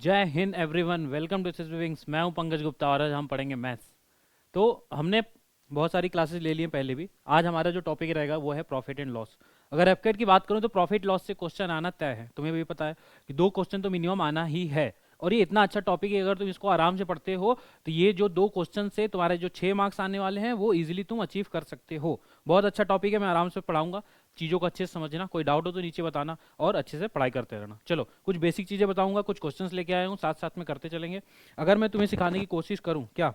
जय Hind everyone, welcome to Wings. मैं हूं पंकज गुप्ता और आज हम पढ़ेंगे मैथ्स। तो हमने बहुत सारी क्लासेस ले ली हैं पहले भी। आज हमारा जो टॉपिक रहेगा वो है प्रॉफिट एंड लॉस। अगर एफकेट की बात करूं तो प्रॉफिट लॉस से क्वेश्चन आना तय है। तुम्हें भी पता है कि 2 क्वेश्चन तो मिनिमम आना ही है। और ये इतना अच्छा टॉपिक है, अगर तुम इसको आराम से पढ़ते हो तो ये जो 2 क्वेश्चन से तुम्हारे जो 6 मार्क्स आने वाले हैं वो इजीली तुम अचीव कर सकते हो। बहुत अच्छा टॉपिक है, मैं आराम से पढ़ाऊंगा। चीज़ों को अच्छे से समझना, कोई डाउट हो तो नीचे बताना और अच्छे से पढ़ाई करते रहना। चलो, कुछ बेसिक चीज़ें बताऊंगा, कुछ क्वेश्चंस लेके आया हूँ, साथ साथ में करते चलेंगे। अगर मैं तुम्हें सिखाने की कोशिश करूँ क्या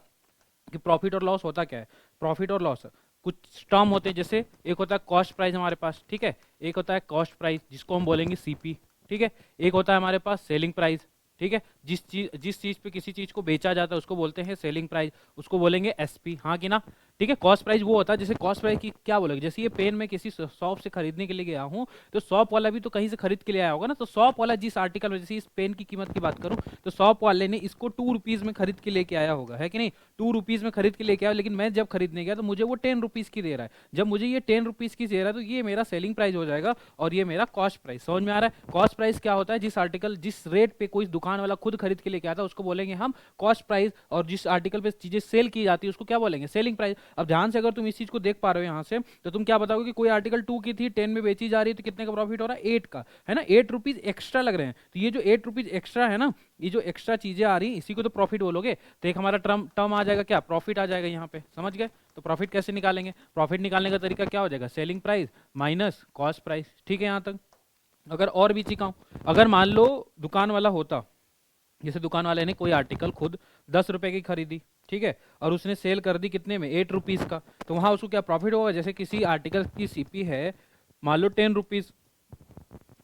कि प्रॉफिट और लॉस होता क्या है। प्रॉफिट और लॉस कुछ टर्म होते हैं, जैसे एक होता है कॉस्ट प्राइस हमारे पास, ठीक है। एक होता है कॉस्ट प्राइस जिसको हम बोलेंगे सीपी, ठीक है। एक होता है हमारे पास सेलिंग प्राइस, ठीक है। जिस चीज पे किसी चीज को बेचा जाता है उसको बोलते हैं सेलिंग प्राइस, उसको बोलेंगे एसपी, हाँ कि ना। ठीक है। कॉस्ट प्राइस वो होता है, जैसे कॉस्ट प्राइस की क्या बोलेंगे, जैसे ये पेन मैं किसी शॉप से खरीदने के लिए गया हूँ तो शॉप वाला भी तो कहीं से खरीद के ले आया होगा ना। तो शॉप वाला जिस आर्टिकल में, जैसे इस पेन की कीमत की बात करूँ तो शॉप वाले ने इसको 2 रुपीज में खरीद के लेके आया होगा, है कि नहीं। 2 रुपीज में खरीद के लेके आया, लेकिन मैं जब खरीदने गया तो मुझे वो 10 रुपीज की दे रहा है। जब मुझे ये 10 रुपीज की दे रहा है तो ये मेरा सेलिंग प्राइस हो जाएगा और ये मेरा कॉस्ट प्राइस। समझ में आ रहा है। कॉस्ट प्राइस क्या होता है, जिस आर्टिकल जिस रेट पे कोई दुकान वाला खुद खरीद के लेके आता है उसको बोलेंगे हम कॉस्ट प्राइस, और जिस आर्टिकल पे चीजें सेल की जाती है उसको क्या बोलेंगे, सेलिंग प्राइस। अब ध्यान से अगर तुम इस चीज को देख पा रहे हो यहाँ से, तो तुम क्या बताओगे कि कोई आर्टिकल 2 की थी, 10 में बेची जा रही है, तो कितने का प्रॉफिट हो रहा है, 8 का, है ना। 8 रुपीज एक्स्ट्रा लग रहे हैं, तो ये जो 8 रुपीज एक्स्ट्रा है ना, ये जो एक्स्ट्रा चीजें आ रही हैं इसी को तो प्रॉफिट बोलोगे। तो एक हमारा टर्म टर्म आ जाएगा क्या, प्रॉफिट आ जाएगा यहाँ पे, समझ गए। तो प्रॉफिट कैसे निकालेंगे, प्रॉफिट निकालने का तरीका क्या हो जाएगा, selling price minus cost price, ठीक है यहाँ तक। अगर और भी सिखाऊं, अगर मान लो दुकान वाला होता, जैसे दुकान वाले ने कोई आर्टिकल खुद 10 रुपए की खरीदी, ठीक है, और उसने सेल कर दी कितने में, 8 रुपीज का, तो वहां उसको क्या प्रॉफिट होगा। जैसे किसी आर्टिकल की सीपी है मान लो 10 रुपीज,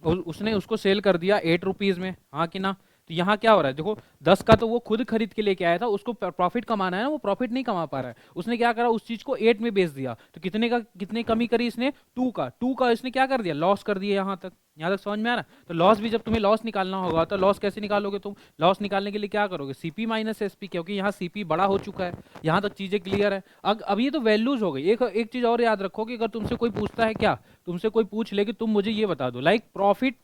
उसने उसको सेल कर दिया 8 रुपीज में, हाँ कि ना। तो यहाँ क्या हो रहा है, देखो 10 का तो वो खुद खरीद के लेके आया था, उसको प्रॉफिट कमाना है ना, वो प्रॉफिट नहीं कमा पा रहा है। उसने क्या करा, उस चीज को 8 में बेच दिया, तो कितने का, कितने कमी करी इसने, 2 का इसने क्या कर दिया, लॉस कर दिया। यहाँ तक समझ में आ रहा है। तो लॉस भी, जब तुम्हें लॉस निकालना होगा तो लॉस कैसे निकालोगे तुम, लॉस निकालने के लिए क्या करोगे, सीपी माइनस एसपी, क्योंकि यहाँ सीपी बड़ा हो चुका है। यहाँ तक चीजें क्लियर है। अब ये तो वैल्यूज हो गई। एक चीज और याद रखो कि अगर तुमसे कोई पूछता है क्या, तुमसे कोई पूछ ले कि तुम मुझे ये बता दो, लाइक प्रॉफिट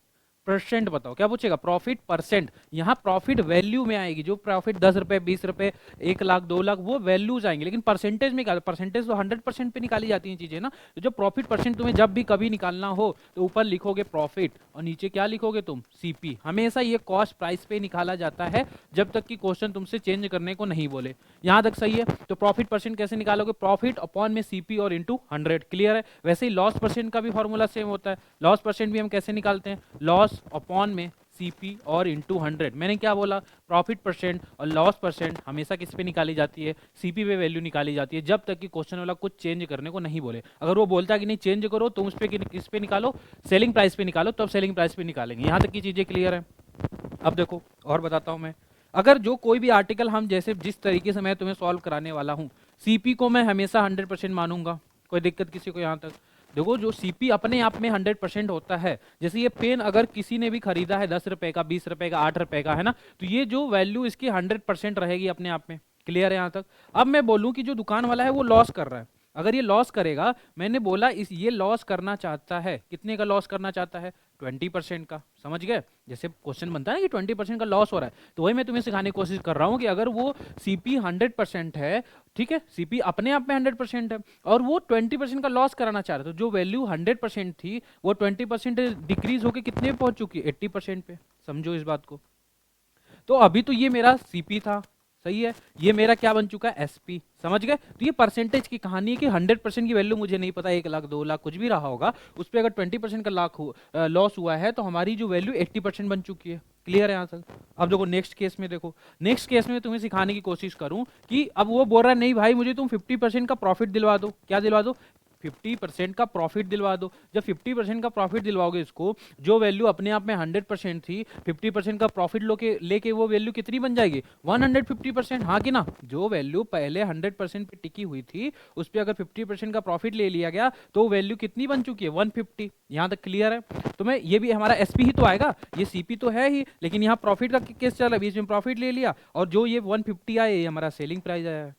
परसेंट बताओ, क्या पूछेगा, प्रॉफिट परसेंट। यहाँ प्रॉफिट वैल्यू में आएगी, जो प्रॉफिट 10 रुपए, 20 रुपए, 1 लाख, 2 लाख, वो वैल्यूज आएंगे। लेकिन परसेंटेज में क्या, परसेंटेज तो 100% पे निकाली जाती हैं चीजें ना। तो जब प्रॉफिट परसेंट तुम्हें जब भी कभी निकालना हो तो ऊपर लिखोगे प्रॉफिट और नीचे क्या लिखोगे तुम, सीपी। हमेशा ये कॉस्ट प्राइस पे निकाला जाता है जब तक कि क्वेश्चन तुमसे चेंज करने को नहीं बोले। यहाँ तक सही है। तो प्रॉफिट परसेंट कैसे निकालोगे, प्रॉफिट अपॉन में सीपी और इंटू 100, क्लियर है। वैसे ही लॉस परसेंट का भी फॉर्मूला सेम होता है। लॉस परसेंट भी हम कैसे निकालते हैं, लॉस अपॉन में सीपी और इंटू 100। मैंने क्या बोला, प्रॉफिट परसेंट और लॉस परसेंट हमेशा किस पे निकाली जाती है, सीपी पे वैल्यू निकाली जाती है, जब तक कि क्वेश्चन वाला कुछ चेंज करने को नहीं बोले। अगर वो बोलता है कि नहीं चेंज करो, तो उस पे किस पे निकालो, सेलिंग प्राइस पे निकालो, तब सेलिंग प्राइस पे निकालेंगे। यहाँ तक की चीजें क्लियर है। अब देखो और बताता हूं मैं। अगर जो कोई भी आर्टिकल हम, जैसे जिस तरीके से मैं तुम्हें सॉल्व कराने वाला हूं, सीपी को मैं हमेशा 100% मानूंगा, कोई दिक्कत किसी को यहाँ तक। देखो जो सीपी अपने आप में 100% होता है, जैसे ये पेन अगर किसी ने भी खरीदा है 10 रुपए का, 20 रुपए का, 8 रुपए का, है ना, तो ये जो वैल्यू इसकी 100% रहेगी अपने आप में, क्लियर है यहाँ तक। अब मैं बोलूं कि जो दुकान वाला है वो लॉस कर रहा है, अगर ये लॉस करेगा, मैंने बोला इस ये लॉस करना चाहता है, कितने का लॉस करना चाहता है, 20% का, समझ गए। जैसे क्वेश्चन बनता है ना कि 20% का लॉस हो रहा है, तो वही मैं तुम्हें सिखाने की कोशिश कर रहा हूं कि अगर वो सीपी 100% है, ठीक है, सीपी अपने आप में 100% है, और वो 20% का लॉस कराना चाह रहा था, तो जो वैल्यू 100% थी वो 20% डिक्रीज होकर कितने पे पहुंच चुकी है, 80% पे। समझो इस बात को। तो अभी तो ये मेरा सीपी था, सही है, ये मेरा क्या बन चुका है, एसपी, समझ गए। तो ये परसेंटेज की कहानी है कि 100% की वैल्यू मुझे नहीं पता, 1 लाख, 2 लाख, कुछ भी रहा होगा, उस पर अगर 20% का लॉस हुआ है तो हमारी जो वैल्यू 80% बन चुकी है, क्लियर है यहाँ तक। अब देखो नेक्स्ट केस में, देखो नेक्स्ट केस में तुम्हें सिखाने की कोशिश करूं कि अब वो बोल रहा है नहीं भाई मुझे तुम 50% का प्रॉफिट दिलवा दो, क्या दिलवा दो, 50% का प्रॉफिट दिलवा दो। जब 50% का प्रॉफिट दिलवाओगे इसको, जो वैल्यू अपने आप में 100% थी, 50% का प्रॉफिट लेके वो वैल्यू कितनी बन जाएगी, 150%, हाँ कि ना। जो वैल्यू पहले 100% पे टिकी हुई थी, उस पर अगर 50% का प्रॉफिट ले लिया गया तो वैल्यू कितनी बन चुकी है, 150। यहाँ तक क्लियर है। तो मैं ये भी हमारा एसपी ही तो आएगा, ये सीपी तो है ही, लेकिन यहाँ प्रॉफिट का केस चल रहा है, बीच में प्रॉफिट ले लिया, और जो ये 150 आया ये हमारा सेलिंग प्राइस आया है।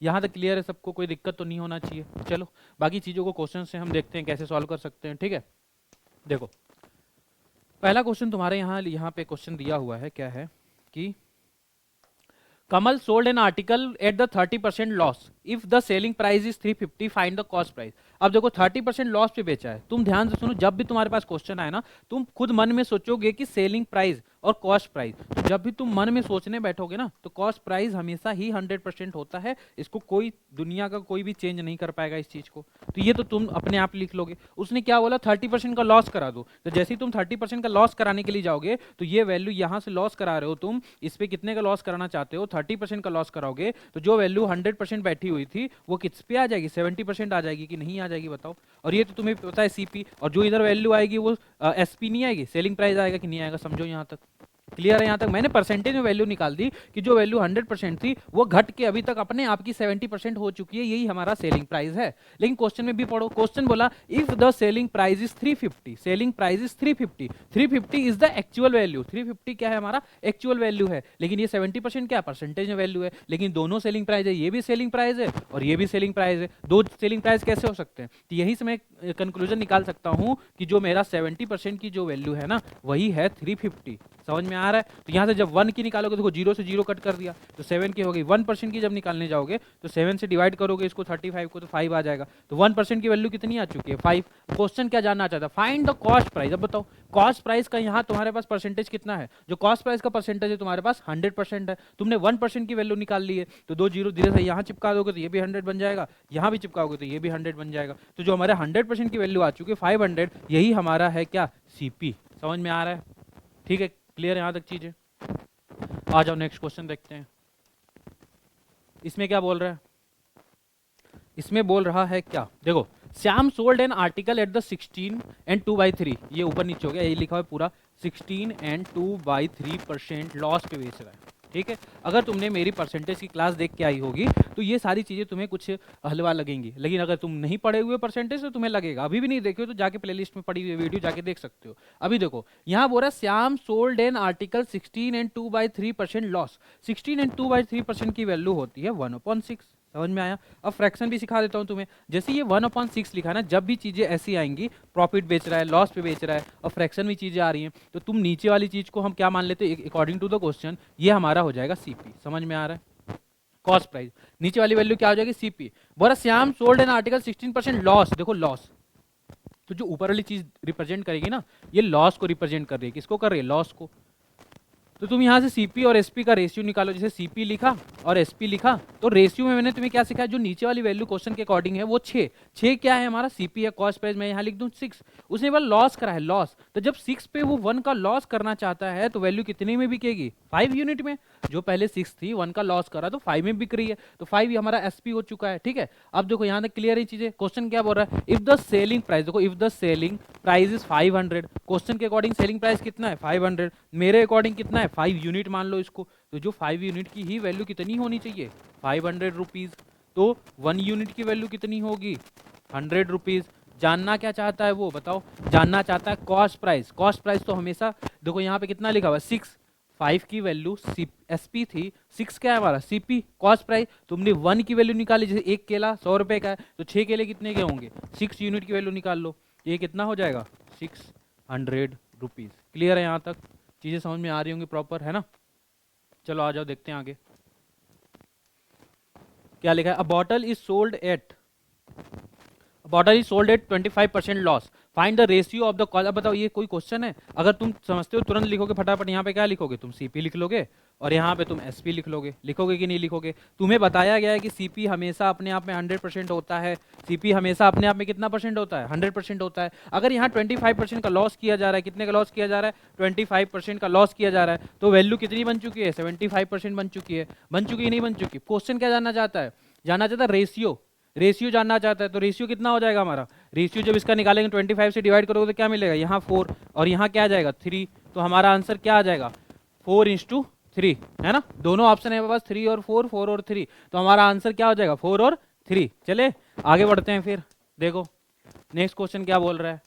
यहाँ तक क्लियर है सबको, कोई दिक्कत तो नहीं होना चाहिए। चलो बाकी चीज़ों को क्वेश्चन से हम देखते हैं कैसे सॉल्व कर सकते हैं, ठीक है। देखो पहला क्वेश्चन तुम्हारे यहाँ पे क्वेश्चन दिया हुआ है, क्या है कि Kamal sold an article at the 30% loss if the selling price is 350 find the cost price. अब देखो 30% लॉस पे बेचा है। तुम ध्यान से सुनो, जब भी तुम्हारे पास क्वेश्चन आए ना, तुम खुद मन में सोचोगे कि सेलिंग प्राइस और कॉस्ट प्राइस। तो जब भी तुम मन में सोचने बैठोगे ना, तो कॉस्ट प्राइस हमेशा ही 100% होता है। इसको कोई दुनिया का कोई भी चेंज नहीं कर पाएगा इस चीज को। तो ये तो तुम अपने आप लिख लोगे। उसने क्या बोला, 30% का लॉस करा दो। तो जैसे ही तुम 30% का लॉस कराने के लिए जाओगे, तो ये वैल्यू यहाँ से लॉस करा रहे हो तुम, इस पे कितने का लॉस कराना चाहते हो, 30% का लॉस कराओगे, तो जो वैल्यू 100% बैठी हुई थी वो किस पे आ जाएगी, 70% आ जाएगी कि नहीं आ जाएगी बताओ। और ये तो तुम्हें पता है सीपी, और जो इधर वैल्यू आएगी वो एसपी नहीं आएगी, सेलिंग प्राइस आएगा कि नहीं आएगा। समझो यहाँ तक क्लियर है। यहाँ तक मैंने परसेंटेज में वैल्यू निकाल दी कि जो वैल्यू 100% थी वो घट के अभी तक अपने आप की 70% हो चुकी है। यही हमारा सेलिंग प्राइस है। लेकिन क्वेश्चन में भी पढ़ो, क्वेश्चन बोला if the selling price is 350, selling price is 350, 350 is the actual value. 350 क्या है, हमारा एक्चुअल वैल्यू है। लेकिन ये 70% क्या परसेंटेज में वैल्यू है। लेकिन दोनों सेलिंग प्राइस है, ये भी सेलिंग प्राइस है और ये भी सेलिंग प्राइस है। दो सेलिंग प्राइस कैसे हो सकते हैं। तो यही से मैं कंक्लूजन निकाल सकता हूं कि जो मेरा 70% की जो वैल्यू है ना, वही है 350। समझ में आ रहा है। तो यहाँ से जब 1 की निकालोगे, देखो 0 से 0 कट कर दिया तो 7 की हो गई। 1% की जब निकालने जाओगे तो 7 से डिवाइड करोगे इसको 35 को, तो 5 आ जाएगा। तो 1% की वैल्यू कितनी आ चुकी है, 5। क्वेश्चन क्या जानना चाहता है, फाइंड द कॉस्ट प्राइस। अब बताओ कॉस्ट प्राइस का यहाँ तुम्हारे पास परसेंटेज कितना है। जो कॉस्ट प्राइस का परसेंटेज है तुम्हारे पास 100% है। तुमने 1% की वैल्यू निकाल ली है, तो 2 जीरो धीरे से यहाँ चिपका दोगे तो ये भी 100 बन जाएगा, यहाँ भी चिपकाओगे तो ये भी 100 बन जाएगा। तो जो हमारे 100% की वैल्यू आ चुकी है 500, यही हमारा है क्या, सीपी। समझ में आ रहा है, ठीक है, क्लियर है यहाँ तक चीजें। आ जाओ नेक्स्ट क्वेश्चन देखते हैं। इसमें क्या बोल रहा है, इसमें बोल रहा है क्या, देखो Shyam sold an article at the 16 and 2/3, ये ऊपर नीचे हो गया, ये लिखा हुआ है पूरा 16 एंड 2/3% लॉस पे बेच रहा है। ठीक है, अगर तुमने मेरी परसेंटेज की क्लास देख के आई होगी तो ये सारी चीजें तुम्हें कुछ हलवा लगेंगी। लेकिन अगर तुम नहीं पढ़े हुए परसेंटेज तो तुम्हें लगेगा। अभी भी नहीं देखे हो तो जाके प्लेलिस्ट में पड़ी हुई वीडियो जाके देख सकते हो। अभी देखो यहाँ बोल रहा है Shyam sold an article 16 and 2/3% loss. 16 and 2/3% की वैल्यू होती है 1/6। समझ में आया। अब फ्रैक्शन भी सिखा देता हूं तुम्हें। जैसे ये 1/6 लिखा है ना, जब भी चीजें ऐसी आएंगी, प्रॉफिट बेच रहा है, लॉस पे बेच रहा है और फ्रैक्शन में चीजें आ रही हैं, तो तुम नीचे वाली चीज को हम क्या मान लेते हैं, अकॉर्डिंग टू द क्वेश्चन ये हमारा हो जाएगा सीपी। समझ में आ रहा है, कॉस्ट प्राइस। नीचे वाली वैल्यू क्या हो जाएगी, सीपी। बोला Shyam sold an article 16% loss. देखो लॉस, तो जो ऊपर वाली चीज रिप्रेजेंट करेगी ना, ये लॉस को रिप्रेजेंट कर रही है। किसको कर रही है, लॉस को। तो तुम यहाँ से सीपी और एसपी का रेशियो निकालो। जैसे सीपी लिखा और एसपी लिखा, तो रेशियो में मैंने तुम्हें क्या सिखाया, जो नीचे वाली वैल्यू क्वेश्चन के अकॉर्डिंग है वो 6 क्या है हमारा, सीपी है। कॉस्ट प्राइस मैं यहाँ लिख दूं 6। उसने बोला लॉस करा है, लॉस। तो जब 6 पे वो 1 का लॉस करना चाहता है तो वैल्यू कितने में बिकेगी, 5 यूनिट में। जो पहले 6 थी, 1 का लॉस करा तो 5 में बिक रही है, तो 5 हमारा एसपी हो चुका है। ठीक है, अब देखो यहाँ तक क्लियर है चीजें। क्वेश्चन क्या बोल रहा है, इफ द सेलिंग प्राइस, देखो if the selling price is 500, question के अकॉर्डिंग सेलिंग प्राइस कितना है 500, मेरे अकॉर्डिंग कितना है 5 यूनिट मान लो इसको। तो जो 5 यूनिट की ही वैल्यू कितनी होनी चाहिए, 500 रुपीज। तो 1 यूनिट की वैल्यू कितनी होगी, 100 रुपीज। जानना क्या चाहता है वो बताओ, जानना चाहता है कॉस्ट प्राइस। कॉस्ट प्राइस तो हमेशा देखो यहाँ पे कितना लिखा हुआ है 6, 5 की वैल्यू एसपी थी, 6 क्या है हमारा सीपी। कॉस्ट प्राइस तुमने 1 की वैल्यू निकाली, जैसे एक केला 100 रुपए का है, तो 6 केले कितने के होंगे, 6 यूनिट की वैल्यू निकाल लो, ये कितना हो जाएगा 600 रुपीज। क्लियर है यहाँ तक, चीजें समझ में आ रही होंगी प्रॉपर, है ना। चलो आ जाओ देखते हैं आगे क्या लिखा है। अ bottle is sold at 25% loss, find the ratio of the cost. अब बताओ ये कोई क्वेश्चन है, अगर तुम समझते हो तुरंत लिखोगे फटाफट। यहाँ पे क्या लिखोगे, तुम सीपी लिख लोगे और यहाँ पे तुम एसपी लिख लोगे। लिखोगे कि नहीं लिखोगे, तुम्हें बताया गया है कि सीपी हमेशा अपने आप में 100% होता है। सीपी हमेशा अपने आप में कितना परसेंट होता है, 100% होता है। अगर यहाँ 25% का लॉस किया जा रहा है, कितने का लॉस किया जा रहा है, 25% का लॉस किया जा रहा है, तो वैल्यू कितनी बन चुकी है, 75% बन चुकी है। बन चुकी है नहीं बन चुकी। क्वेश्चन क्या जानना चाहता है, जानना चाहता है रेशियो। रेशियो जानना चाहता है, तो रेशियो कितना हो जाएगा हमारा, रेशियो जब इसका निकालेंगे 25 से डिवाइड करोगे तो क्या मिलेगा, यहाँ 4 और यहाँ क्या आ जाएगा 3। तो हमारा आंसर क्या आ जाएगा 4:3, है ना। दोनों ऑप्शन है मेरे पास, 3 और 4, 4 और 3। तो हमारा आंसर क्या हो जाएगा 4 और 3। चले आगे बढ़ते हैं फिर। देखो नेक्स्ट क्वेश्चन क्या बोल रहा है,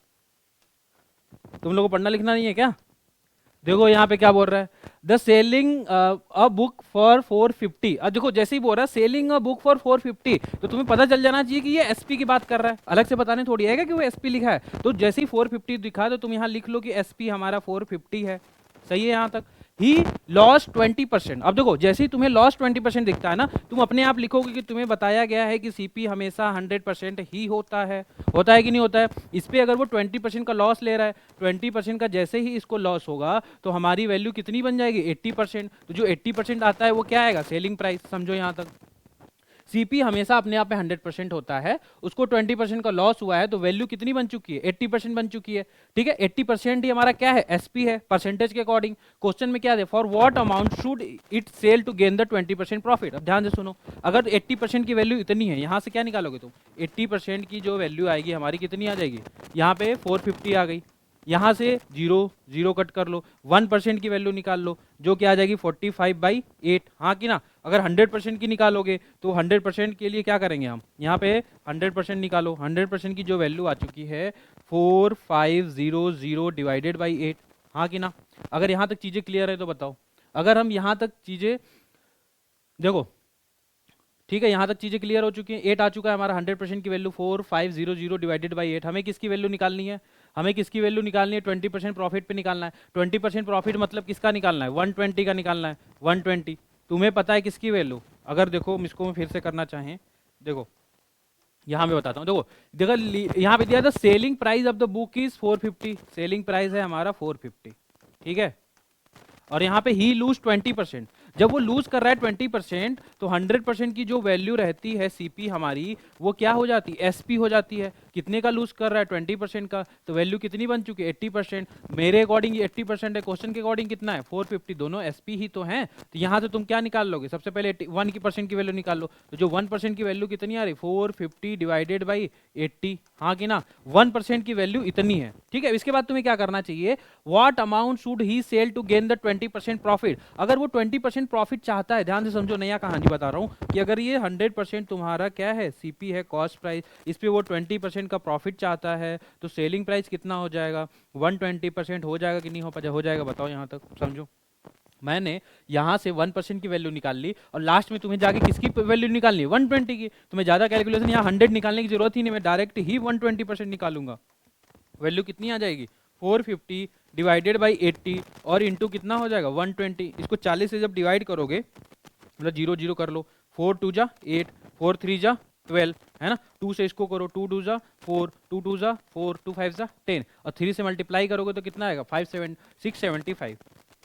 तुम लोगों को पढ़ना लिखना नहीं है क्या। देखो यहाँ पे क्या बोल रहा है, the selling a book for 450। अब देखो जैसे ही बोल रहा है सेलिंग अ बुक फॉर 450, तो तुम्हें पता चल जाना चाहिए कि ये एसपी की बात कर रहा है। अलग से बताने थोड़ी आएगा कि वो एसपी लिखा है। तो जैसे ही 450 दिखा तो तुम यहाँ लिख लो कि एसपी हमारा 450 है। सही है यहाँ तक। ही लॉस 20%। अब देखो जैसे ही तुम्हें लॉस 20% दिखता है ना, तुम अपने आप लिखोगे कि तुम्हें बताया गया है कि सीपी हमेशा 100% ही होता है कि नहीं होता है। इस पे अगर वो 20% का लॉस ले रहा है, 20% का जैसे ही इसको लॉस होगा तो हमारी वैल्यू कितनी बन जाएगी, 80%। तो जो 80% आता है वो क्या आएगा, सेलिंग प्राइस। समझो यहाँ तक। सीपी हमेशा अपने आप में 100% होता है, उसको 20% का लॉस हुआ है तो वैल्यू कितनी बन चुकी है, 80% बन चुकी है। ठीक है, 80% ही हमारा क्या है, एसपी है, परसेंटेज के अकॉर्डिंग। क्वेश्चन में क्या है, for what amount should it sell to gain the 20% profit. अब ध्यान से सुनो, अगर 80% की वैल्यू इतनी है, यहां से क्या निकालोगे तुम, 80% की जो वैल्यू आएगी हमारी कितनी आ जाएगी, यहाँ पे 450 आ गई। यहाँ से जीरो जीरो कट कर लो, 1% की वैल्यू निकाल लो, जो क्या आ जाएगी 45/8। हाँ कि ना। अगर 100% की निकालोगे तो 100% के लिए क्या करेंगे हम, यहाँ पे 100% निकालो। 100% की जो वैल्यू आ चुकी है 4500 डिवाइडेड बाई 8। हाँ कि ना। अगर यहाँ तक चीजें क्लियर है तो बताओ। अगर हम यहाँ तक चीजें देखो, ठीक है, यहाँ तक चीजें क्लियर हो चुकी हैं। 8 आ चुका है हमारा, 100% की वैल्यू 4500 डिवाइडेड बाई 8। हमें किसकी वैल्यू निकालनी है, हमें किसकी वैल्यू निकालनी है, 20% प्रॉफिट पे निकालना है। 20% प्रॉफिट मतलब किसका निकालना है, 120 का निकालना है। 120 तुम्हें पता है किसकी वैल्यू, अगर देखो इसको मैं फिर से करना चाहें, देखो यहाँ मैं बताता हूँ। देखो देखो यहाँ पे दिया था selling price of the book is 450, selling price है हमारा 450। ठीक है, और यहाँ पे ही लूज 20%। जब वो लूज कर रहा है 20% तो 100% की जो वैल्यू रहती है सीपी हमारी, वो क्या हो जाती है, एसपी हो जाती है। कितने का लूज कर रहा है, 20% का, तो वैल्यू कितनी बन चुकी है, 80%। मेरे अकॉर्डिंग ये 80% है, क्वेश्चन के अकॉर्डिंग कितना है, 450। दोनों एसपी ही तो हैं। तो यहाँ से तुम क्या निकाल लोगे, सबसे पहले 1% की वैल्यू निकाल लो। तो जो 1% की वैल्यू कितनी आ रही, 450 डिवाइडेड बाई 80। हाँ कि ना, 1% की वैल्यू इतनी है। ठीक है, इसके बाद तुम्हें क्या करना चाहिए, what amount should he sell to gain the 20% profit. अगर वो 20% प्रॉफिट चाहता है, ध्यान से समझो, नया कहानी बता रहा हूं, कि अगर ये 100% तुम्हारा क्या है, सीपी है, कॉस्ट प्राइस, इस पे वो 20% का प्रॉफिट चाहता है, तो सेलिंग प्राइस कितना हो जाएगा, 120% हो जाएगा कि नहीं हो जाएगा, बताओ यहाँ तक समझो। मैंने यहां से 1% की वैल्यू निकाल ली, और लास्ट में तुम्हें जाके किसकी वैल्यू निकालनी है, 120 की। तुम्हें ज्यादा कैलकुलेशन यहाँ 100 निकालने की जरूरत ही नहीं, मैं डायरेक्ट ही 120% निकालूंगा। वैल्यू कितनी आ जाएगी, 450 डिवाइडेड बाई 80 और इंटू कितना हो जाएगा, 120। इसको 40 से जब डिवाइड करोगे, मतलब जीरो जीरो कर लो, 4 2 जा 8, 4 3 जा 12, है ना। 2 से इसको करो, 2 2 जा 4, 2 2 जा 4, 2 5 जा 10, और 3 से मल्टीप्लाई करोगे तो कितना आएगा, 675।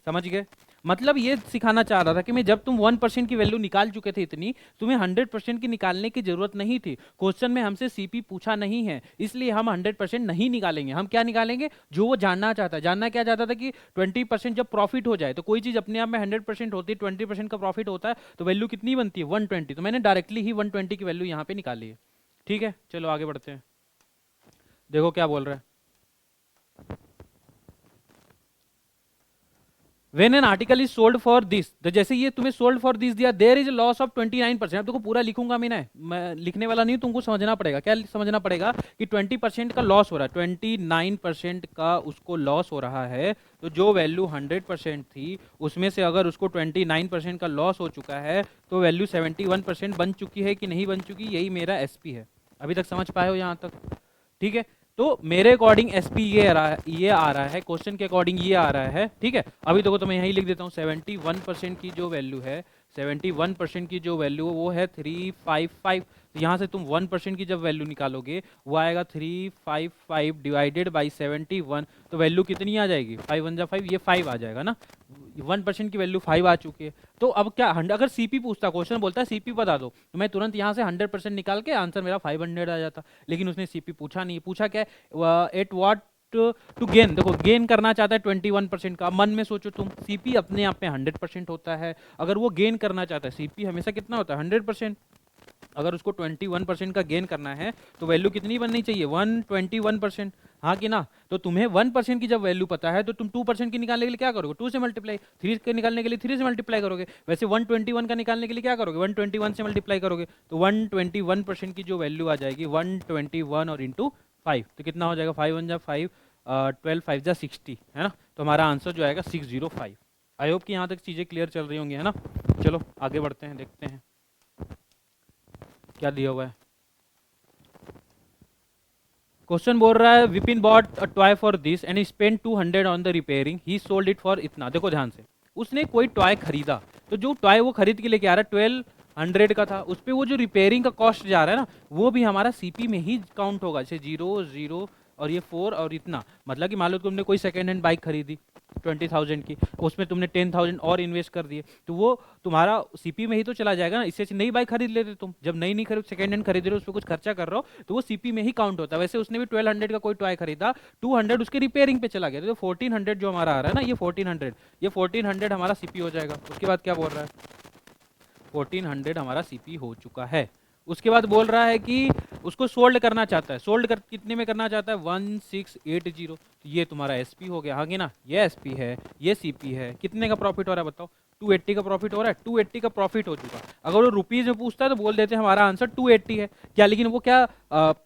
समझ गए। मतलब ये सिखाना चाह रहा था कि मैं, जब तुम 1% की वैल्यू निकाल चुके थे इतनी, तुम्हें 100% की निकालने की जरूरत नहीं थी। क्वेश्चन में हमसे सीपी पूछा नहीं है, इसलिए हम 100% नहीं निकालेंगे। हम क्या निकालेंगे, जो वो जानना चाहता है। जानना क्या चाहता था कि 20% जब प्रॉफिट हो जाए, तो कोई चीज अपने आप में 100% होती है, 20% का प्रॉफिट होता है, तो वैल्यू कितनी बनती है, 120। तो मैंने डायरेक्टली ही 120 की वैल्यू यहाँ पे निकाली है। ठीक है, चलो आगे बढ़ते हैं। देखो क्या बोल रहा है, when an article is sold for this, तो जैसे ये तुम्हें सोल्ड फॉर दिस दिया, देयर इज लॉस ऑफ 29%। अब देखो पूरा लिखूंगा मैं लिखने वाला नहीं, तुमको समझना पड़ेगा। क्या समझना पड़ेगा कि 20% का लॉस हो रहा है, 29% का उसको लॉस हो रहा है। तो जो वैल्यू 100% थी, उसमें से अगर उसको 29% का लॉस हो चुका है, तो वैल्यू 71% बन चुकी है कि नहीं बन चुकी, यही मेरा एसपी है। अभी तक समझ पाए हो यहाँ तक। ठीक है, तो मेरे अकॉर्डिंग एसपी ये आ रहा है, क्वेश्चन के अकॉर्डिंग ये आ रहा है। ठीक है, अभी देखो तो मैं यही लिख देता हूँ, 71% की जो वैल्यू है, 71% की जो वैल्यू है वो है 355। तो यहाँ से तुम 1% की जब वैल्यू निकालोगे, वो आएगा 355 डिवाइडेड बाई 71। तो वैल्यू कितनी आ जाएगी, 5 1 जा 5, ये 5 आ जाएगा ना। 1% की वैल्यू 5 आ चुकी है। तो अब क्या, अगर सीपी पूछता, क्वेश्चन बोलता है सीपी बता दो, तो मैं तुरंत यहाँ से 100% निकाल के आंसर मेरा 500 आ जाता। लेकिन उसने सीपी पूछा नहीं, पूछा क्या, एट व्हाट टू गेन। देखो गेन करना चाहता है 21% का। मन में सोचो तुम, सीपी अपने आप में 100% होता है, अगर वो गेन करना चाहता है, सीपी हमेशा कितना होता है, 100%। अगर उसको 21% का गेन करना है, तो वैल्यू कितनी बननी चाहिए, 121%। हाँ कि ना। तो तुम्हें 1% की जब वैल्यू पता है, तो तुम 2% की निकालने के लिए क्या करोगे, 2 से मल्टीप्लाई, 3 के निकालने के लिए 3 से मल्टीप्लाई करोगे। वैसे 121 का निकालने के लिए क्या करोगे, 121 से मल्टीप्लाई करोगे। तो 121% की जो वैल्यू आ जाएगी, 121 और इंटू 5, तो कितना हो जाएगा, 5 1 जा 5, 12 5 जा 60, है ना। तो हमारा आंसर जो आएगा 605। आई होप कि यहाँ तक चीज़ें क्लियर चल रही होंगी, है ना। चलो आगे बढ़ते हैं, देखते हैं क्या दिया हुआ है। क्वेश्चन बोल रहा है, Vipin bought a toy for this and spend 200 on the repairing, he sold it for इतना। देखो ध्यान से, उसने कोई टॉय खरीदा, तो जो टॉय वो खरीद के लेके आ रहा है 1200 का था, उस पर वो जो रिपेयरिंग का कॉस्ट जा रहा है ना, वो भी हमारा सीपी में ही काउंट होगा। जैसे 0 0 और ये 4 और इतना, मतलब कि मान लो तुमने कोई सेकेंड हैंड बाइक खरीदी 20,000 की, उसमें तुमने 10,000 और इन्वेस्ट कर दिए, तो वो तुम्हारा सीपी में ही तो चला जाएगा ना। इससे अच्छी नई बाइक खरीद लेते तुम, जब नई नहीं खरीद सेकंड हैंड खरीद रहे हो, उस पर कुछ खर्चा कर रहे हो, तो वो सीपी में ही काउंट होता है। वैसे उसने भी 1200 का कोई टॉय खरीदा, 200 उसके रिपेयरिंग पे चला गया, तो 1400 जो हमारा आ रहा है ना, ये 1400 हमारा सीपी हो जाएगा। उसके बाद क्या बोल रहा है, 1400 हमारा सीपी हो चुका है। उसके बाद बोल रहा है कि उसको सोल्ड करना चाहता है, कितने में करना चाहता है, 1680। ये तुम्हारा एसपी हो गया, हाँ कि ना, ये एसपी है, ये सीपी है। कितने का प्रॉफिट हो रहा है बताओ, 280 का प्रॉफिट हो रहा है, 280 का प्रॉफिट हो चुका। अगर वो रुपीज में पूछता है तो बोल देते हैं हमारा आंसर 280 है क्या, लेकिन वो क्या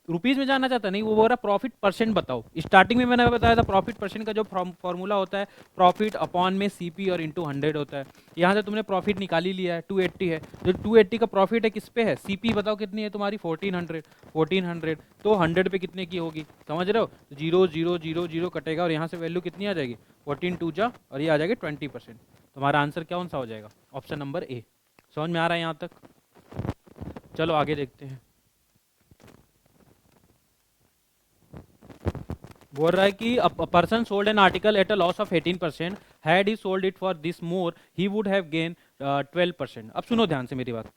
रुपीज में जानना चाहता नहीं, वो बोल रहा प्रॉफिट परसेंट बताओ। स्टार्टिंग में मैंने बताया था प्रॉफिट परसेंट का जो फॉर्मूला होता है, प्रॉफिट अपॉन में सीपी और इंटू 100 होता है। यहाँ से तुमने प्रॉफिट निकाल ही लिया है, 280 है, जो 280 का प्रॉफिट है किस पे है, सीपी बताओ कितनी है तुम्हारी, 1400, तो 100 पे कितने की होगी, समझ रहे हो, 0 0 0 0 कटेगा और यहाँ से वैल्यू कितनी आ जाएगी, 14 2 जा, और ये आ जाएगी 20%। तुम्हारा आंसर क्या कौन सा हो जाएगा, ऑप्शन नंबर ए। समझ में आ रहा है यहाँ तक, चलो आगे देखते हैं। बोल रहा है कि a person sold an article at a loss of 18%, had he sold it for this more he would have gain 12%। अब सुनो ध्यान से मेरी बात,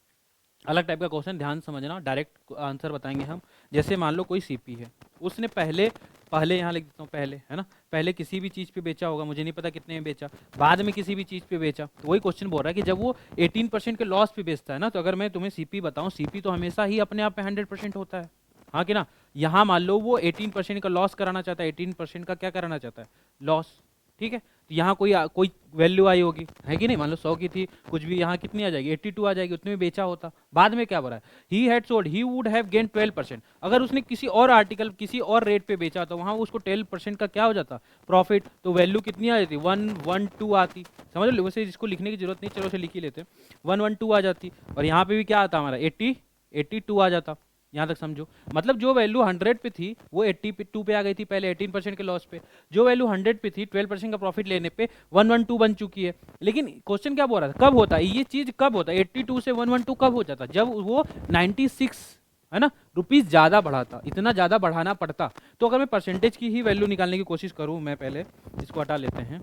अलग टाइप का क्वेश्चन, ध्यान समझना, डायरेक्ट आंसर बताएंगे हम। जैसे मान लो कोई सीपी है, उसने पहले पहले यहाँ लिख देता हूँ, पहले है ना, पहले किसी भी चीज़ पे बेचा होगा, मुझे नहीं पता कितने में बेचा, बाद में किसी भी चीज़ पे बेचा, तो वही क्वेश्चन बोल रहा है कि जब वो 18% के लॉस पे बेचता है ना, तो अगर मैं तुम्हें सीपी बताऊँ, सीपी तो हमेशा ही अपने आप में 100% होता है, हाँ कि ना। यहाँ मान लो वो 18% का लॉस कराना चाहता है, 18% का क्या कराना चाहता है, लॉस, ठीक है। तो यहाँ कोई वैल्यू आई होगी, है कि नहीं, मान लो 100 की थी, कुछ भी, यहाँ कितनी आ जाएगी, 82 आ जाएगी, उतने में बेचा होता। बाद में क्या बोला है, he had sold he would have gain 12%। अगर उसने किसी और आर्टिकल किसी और रेट पे बेचा तो वहाँ उसको 12% का क्या हो जाता, प्रॉफिट, तो वैल्यू कितनी आ जाती, 112 आती। समझ लो, वैसे इसको लिखने की जरूरत नहीं, चलो उसे लिख ही लेते, 112 आ जाती, और यहाँ पे भी क्या आता हमारा 82 आ जाता। यहाँ तक समझो, मतलब जो वैल्यू 100 पे थी वो 82 पे आ गई थी पहले 18% के लॉस पे, जो वैल्यू 100 पे थी 12% का प्रॉफिट लेने पे 112 बन चुकी है। लेकिन क्वेश्चन क्या बोल रहा था, कब होता है ये चीज, कब होता है 82 से 112 कब हो जाता, जब वो 96 है ना रुपीज ज्यादा बढ़ाता, इतना ज्यादा बढ़ाना पड़ता। तो अगर मैं परसेंटेज की ही वैल्यू निकालने की कोशिश करूं, मैं पहले इसको हटा लेते हैं,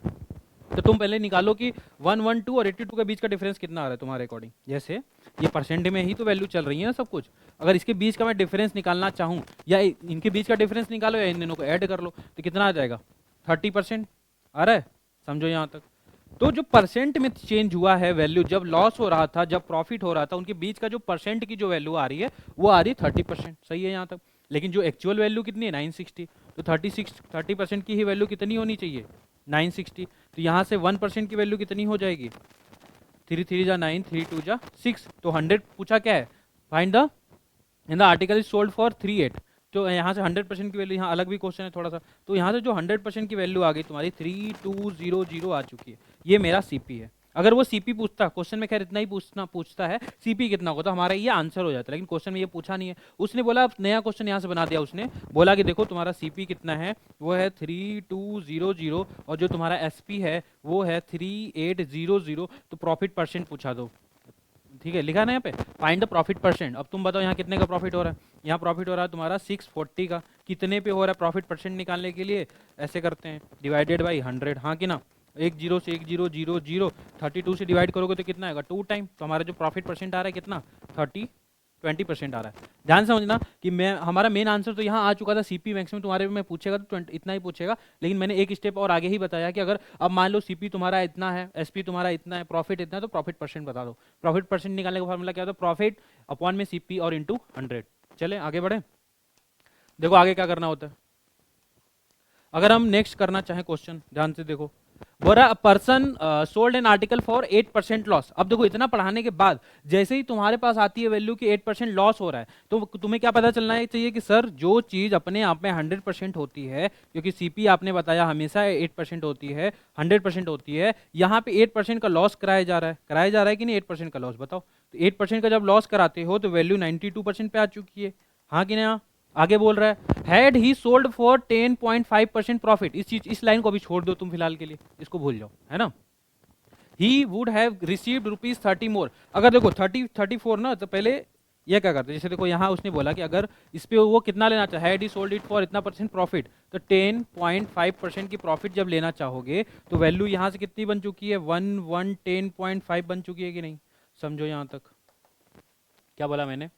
तो तुम पहले निकालो कि 112 और 82 के बीच का डिफरेंस कितना आ रहा है तुम्हारे अकॉर्डिंग। जैसे ये परसेंट में ही तो वैल्यू चल रही है ना सब कुछ, अगर इसके बीच का मैं डिफरेंस निकालना चाहूँ, या इनके बीच का डिफरेंस निकालो, या इन दोनों को ऐड कर लो, तो कितना आ जाएगा, 30% आ रहा है, समझो यहाँ तक। तो जो परसेंट में चेंज हुआ है वैल्यू, जब लॉस हो रहा था जब प्रॉफिट हो रहा था, उनके बीच का जो परसेंट की जो वैल्यू आ रही है वो आ रही है 30%, सही है यहाँ तक। लेकिन जो एक्चुअल वैल्यू कितनी है 960, तो 30% की ही वैल्यू कितनी होनी चाहिए, 960। तो यहाँ से 1% की वैल्यू कितनी हो जाएगी, 3 3 जा 9, 3 2 जा 6, तो 100 पूछा क्या है, find the in the article is sold for 38। तो यहाँ से 100% की वैल्यू, यहाँ अलग भी क्वेश्चन है थोड़ा सा, तो यहाँ से जो 100% की वैल्यू आ गई तुम्हारी 3200 आ चुकी है, ये मेरा सीपी है। अगर वो सीपी पूछता, क्वेश्चन में खैर इतना ही पूछता है सीपी कितना होगा, तो हमारा ये आंसर हो जाता है, लेकिन क्वेश्चन में ये पूछा नहीं है। उसने बोला, नया क्वेश्चन यहाँ से बना दिया, उसने बोला कि देखो तुम्हारा सीपी कितना है, वो है 3200, और जो तुम्हारा एसपी है वो है 3800, तो प्रॉफिट परसेंट पूछा दो, ठीक है, लिखा ना यहाँ पे, फाइंड द प्रॉफिट परसेंट। अब तुम बताओ यहाँ कितने का प्रॉफिट हो रहा है, यहाँ प्रॉफिट हो रहा है तुम्हारा 640 का, कितने पे हो रहा है प्रॉफिट परसेंट निकालने के लिए, ऐसे करते हैं, डिवाइडेड बाई 100, हाँ कि ना, 10 से 1000, 32 से डिवाइड करोगे तो कितना आएगा 2 टाइम, तो हमारा जो प्रॉफिट परसेंट आ रहा है कितना 20% आ रहा है। ध्यान समझना कि मैं, हमारा मेन आंसर तो यहाँ आ चुका था, सीपी मैक्सिमम तुम्हारे में पूछेगा तो इतना ही पूछेगा, लेकिन मैंने एक स्टेप और आगे ही बताया कि अगर अब मान लो सीपी तुम्हारा इतना है, एसपी तुम्हारा इतना है, प्रॉफिट इतना है, तो प्रॉफिट परसेंट बता दो। प्रॉफिट परसेंट निकालने का फॉर्मूला क्या होता है, प्रॉफिट अपॉन में सीपी और इंटू 100। चले आगे बढ़े, देखो आगे क्या करना होता है। अगर हम नेक्स्ट करना चाहें क्वेश्चन, ध्यान से देखो, बोला person sold an article for 8% loss. अब देखो इतना पढ़ाने के बाद जैसे ही तुम्हारे पास आती है वैल्यू कि 8% लॉस हो रहा है, तो तुम्हें क्या पता चलना चाहिए कि सर जो चीज अपने आप में 100% होती है, क्योंकि सीपी आपने बताया हमेशा 8% होती है, 100% होती है, यहाँ पे 8% का लॉस कराया जा रहा है कि नहीं, 8% का लॉस बताओ। तो 8% का जब लॉस कराते हो तो वैल्यू 92% पे आ चुकी है, हाँ कि नहीं। आगे बोल रहा है had he sold for 10.5% profit. इस लाइन को अभी छोड़ दो तुम फिलहाल के लिए, इसको भूल जाओ, है ना। ही वुड हैव रिसीव्ड ₹30 मोर। अगर देखो 34 ना, तो पहले ये क्या करते हैं, जैसे देखो यहाँ उसने बोला कि अगर इस पे वो कितना लेना चाहे, had he sold it for इतना % प्रॉफिट, तो 10.5% की प्रॉफिट जब लेना चाहोगे तो वैल्यू यहाँ से कितनी बन चुकी है, 10.5 बन चुकी है कि नहीं, समझो यहाँ तक। क्या बोला मैंने,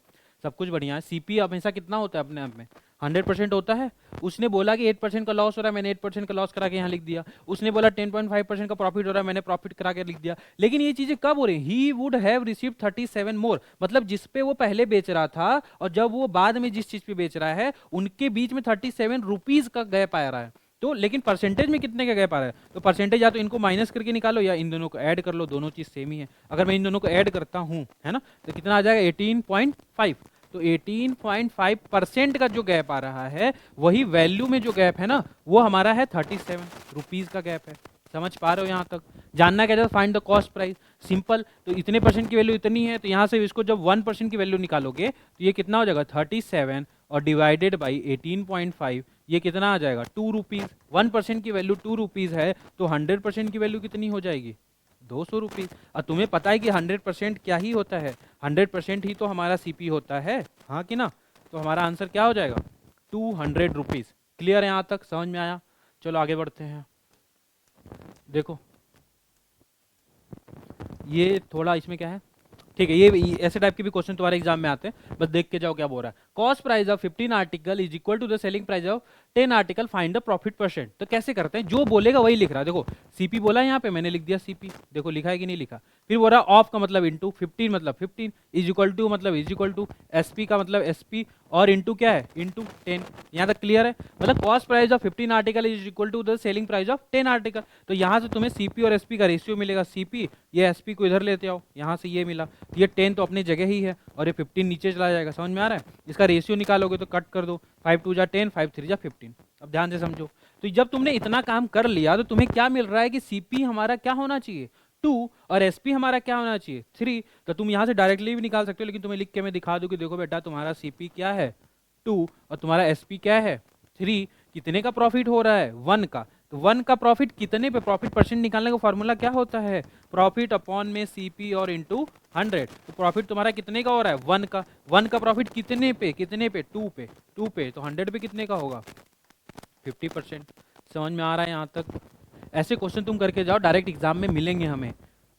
सब कुछ बढ़िया है। सीपी हमेशा कितना होता है अपने आप में, 100% होता है। उसने बोला कि 8% का लॉस हो रहा है, मैंने 8% का लॉस करा के यहाँ लिख दिया। उसने बोला 10.5% का प्रॉफिट हो रहा है, मैंने प्रॉफिट करा के लिख दिया। लेकिन ये चीजें कब हो रही, ही वुड हैव रिसीव्ड 37 मोर, मतलब जिस पे वो पहले बेच रहा था और जब वो बाद में जिस चीज पे बेच रहा है उनके बीच में 37 रुपीज का गैप आ रहा है। तो लेकिन परसेंटेज में कितने का गैप आ रहा है, तो परसेंटेज या तो इनको माइनस करके निकालो या इन दोनों को ऐड कर लो, दोनों चीज सेम ही है। अगर मैं इन दोनों को ऐड करता हूं, है ना, तो कितना आ जाएगा 18.5। तो 18.5% का जो गैप आ रहा है वही वैल्यू में जो गैप है ना वो हमारा है 37 रुपीज का गैप है। समझ पा रहे हो यहाँ तक। जानना क्या था, find the cost price, simple. तो इतने % की वैल्यू इतनी है, तो यहाँ से इसको जब 1% की वैल्यू निकालोगे तो ये कितना हो जाएगा 37 और डिवाइडेड बाई 18.5, ये कितना आ जाएगा 2 रुपीज। 1% की वैल्यू 2 रुपीज है, तो 100% की वैल्यू कितनी हो जाएगी 200 रुपीज। और तुम्हें पता है कि 100% क्या ही होता है, 100% ही तो हमारा सीपी होता है, हाँ कि ना। तो हमारा आंसर क्या हो जाएगा 200 रुपीज। क्लियर है यहाँ तक, समझ में आया। चलो आगे बढ़ते हैं। देखो ये थोड़ा इसमें क्या है, ठीक है, ये ऐसे टाइप के भी क्वेश्चन तुम्हारे एग्जाम में आते हैं, बस देख के जाओ क्या बोल रहा है। Cost price of 15 article is equal to the selling price of 10 article, find the profit %। तो कैसे करते हैं, जो बोलेगा वही लिख रहा है। देखो सीपी बोला यहाँ पे, मैंने लिख दिया सीपी, देखो लिखा है कि नहीं लिखा। फिर बोल रहा ऑफ का मतलब इंटू, 15 मतलब 15, इज इक्वल टू मतलब इज इक्वल टू, एसपी का मतलब एसपी, और इंटू क्या है इंटू 10। यहाँ तक क्लियर है। मतलब cost price of 15 article is equal to the selling price of 10 article. तो यहाँ से तुम्हें सीपी और एसपी का रेशियो मिलेगा। सीपी, ये एसपी को इधर लेते आओ, यहाँ से ये मिला, ये 10 तो अपनी जगह ही है और ये 15 नीचे चला जाएगा। समझ में आ रहा है। इसका रेशियो निकालोगे तो कट कर दो, 5 2 जा 10, 5 3 जा 15। अब ध्यान से समझो। तो जब तुमने इतना काम कर लिया तो तुम्हें क्या मिल रहा है कि सीपी हमारा क्या होना चाहिए 2 और एसपी हमारा क्या होना चाहिए 3। तो तुम यहाँ से डायरेक्टली भी निकाल सकते हो, लेकिन तुम्हें लिख के मैं दिखा दूं कि देखो बेटा तुम्हारा सीपी क्या है 2 और तुम्हारा एसपी क्या है 3। कितने का प्रॉफिट हो रहा है 1 का। तो 1 का प्रॉफिट कितने पे, प्रॉफिट % निकालने का फॉर्मूला क्या होता है, प्रॉफिट अपॉन में सीपी और इंटू 100। तो प्रॉफिट तुम्हारा कितने का हो रहा है 1 का। 1 का प्रॉफिट कितने पे 2 पे, 2 पे, तो 100 पे कितने का होगा 50%। समझ में आ रहा है यहाँ तक। ऐसे क्वेश्चन तुम करके जाओ, डायरेक्ट एग्जाम में मिलेंगे हमें।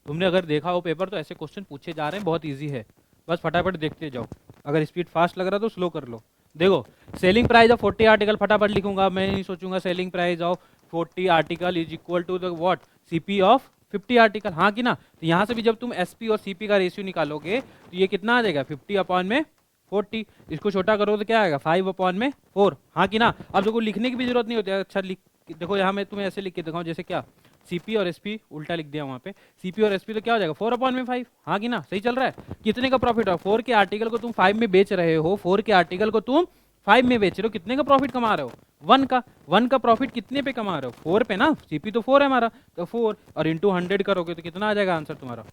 तुमने अगर देखा हो पेपर तो ऐसे क्वेश्चन पूछे जा रहे हैं, बहुत ईजी है, बस फटाफट देखते जाओ। अगर स्पीड फास्ट लग रहा है तो स्लो कर लो। देखो सेलिंग प्राइस ऑफ 40 आर्टिकल, फटाफट लिखूंगा, मैं नहीं सोचूंगा। Selling price of 40 article is equal to the what, CP of 50 article, हाँ कि ना। तो यहाँ से भी जब तुम एसपी और सीपी का रेशियो निकालोगे तो ये कितना आ जाएगा 50 अपॉन में 40। इसको छोटा करो तो क्या आएगा 5 अपॉन में 4, हाँ कि ना। अब देखो लिखने की भी जरूरत नहीं होती। अच्छा लिख, देखो यहाँ मैं तुम्हें ऐसे लिख के दिखाऊं, जैसे क्या सीपी और एसपी उल्टा लिख दिया वहाँ पे, सीपी और एसपी तो क्या हो जाएगा 4 अपॉन में 5, हाँ कि ना। सही चल रहा है। कितने का प्रॉफिट है 4 के आर्टिकल को तुम 5 में बेच रहे हो, 4 के आर्टिकल को तुम 5 में बेच रहे हो, कितने का प्रॉफिट कमा रहे हो 1 का। 1 का प्रॉफिट कितने पे कमा रहे हो 4 पे ना, सीपी तो 4 है हमारा, तो 4 और इंटू 100 करोगे तो कितना आ जाएगा आंसर तुम्हारा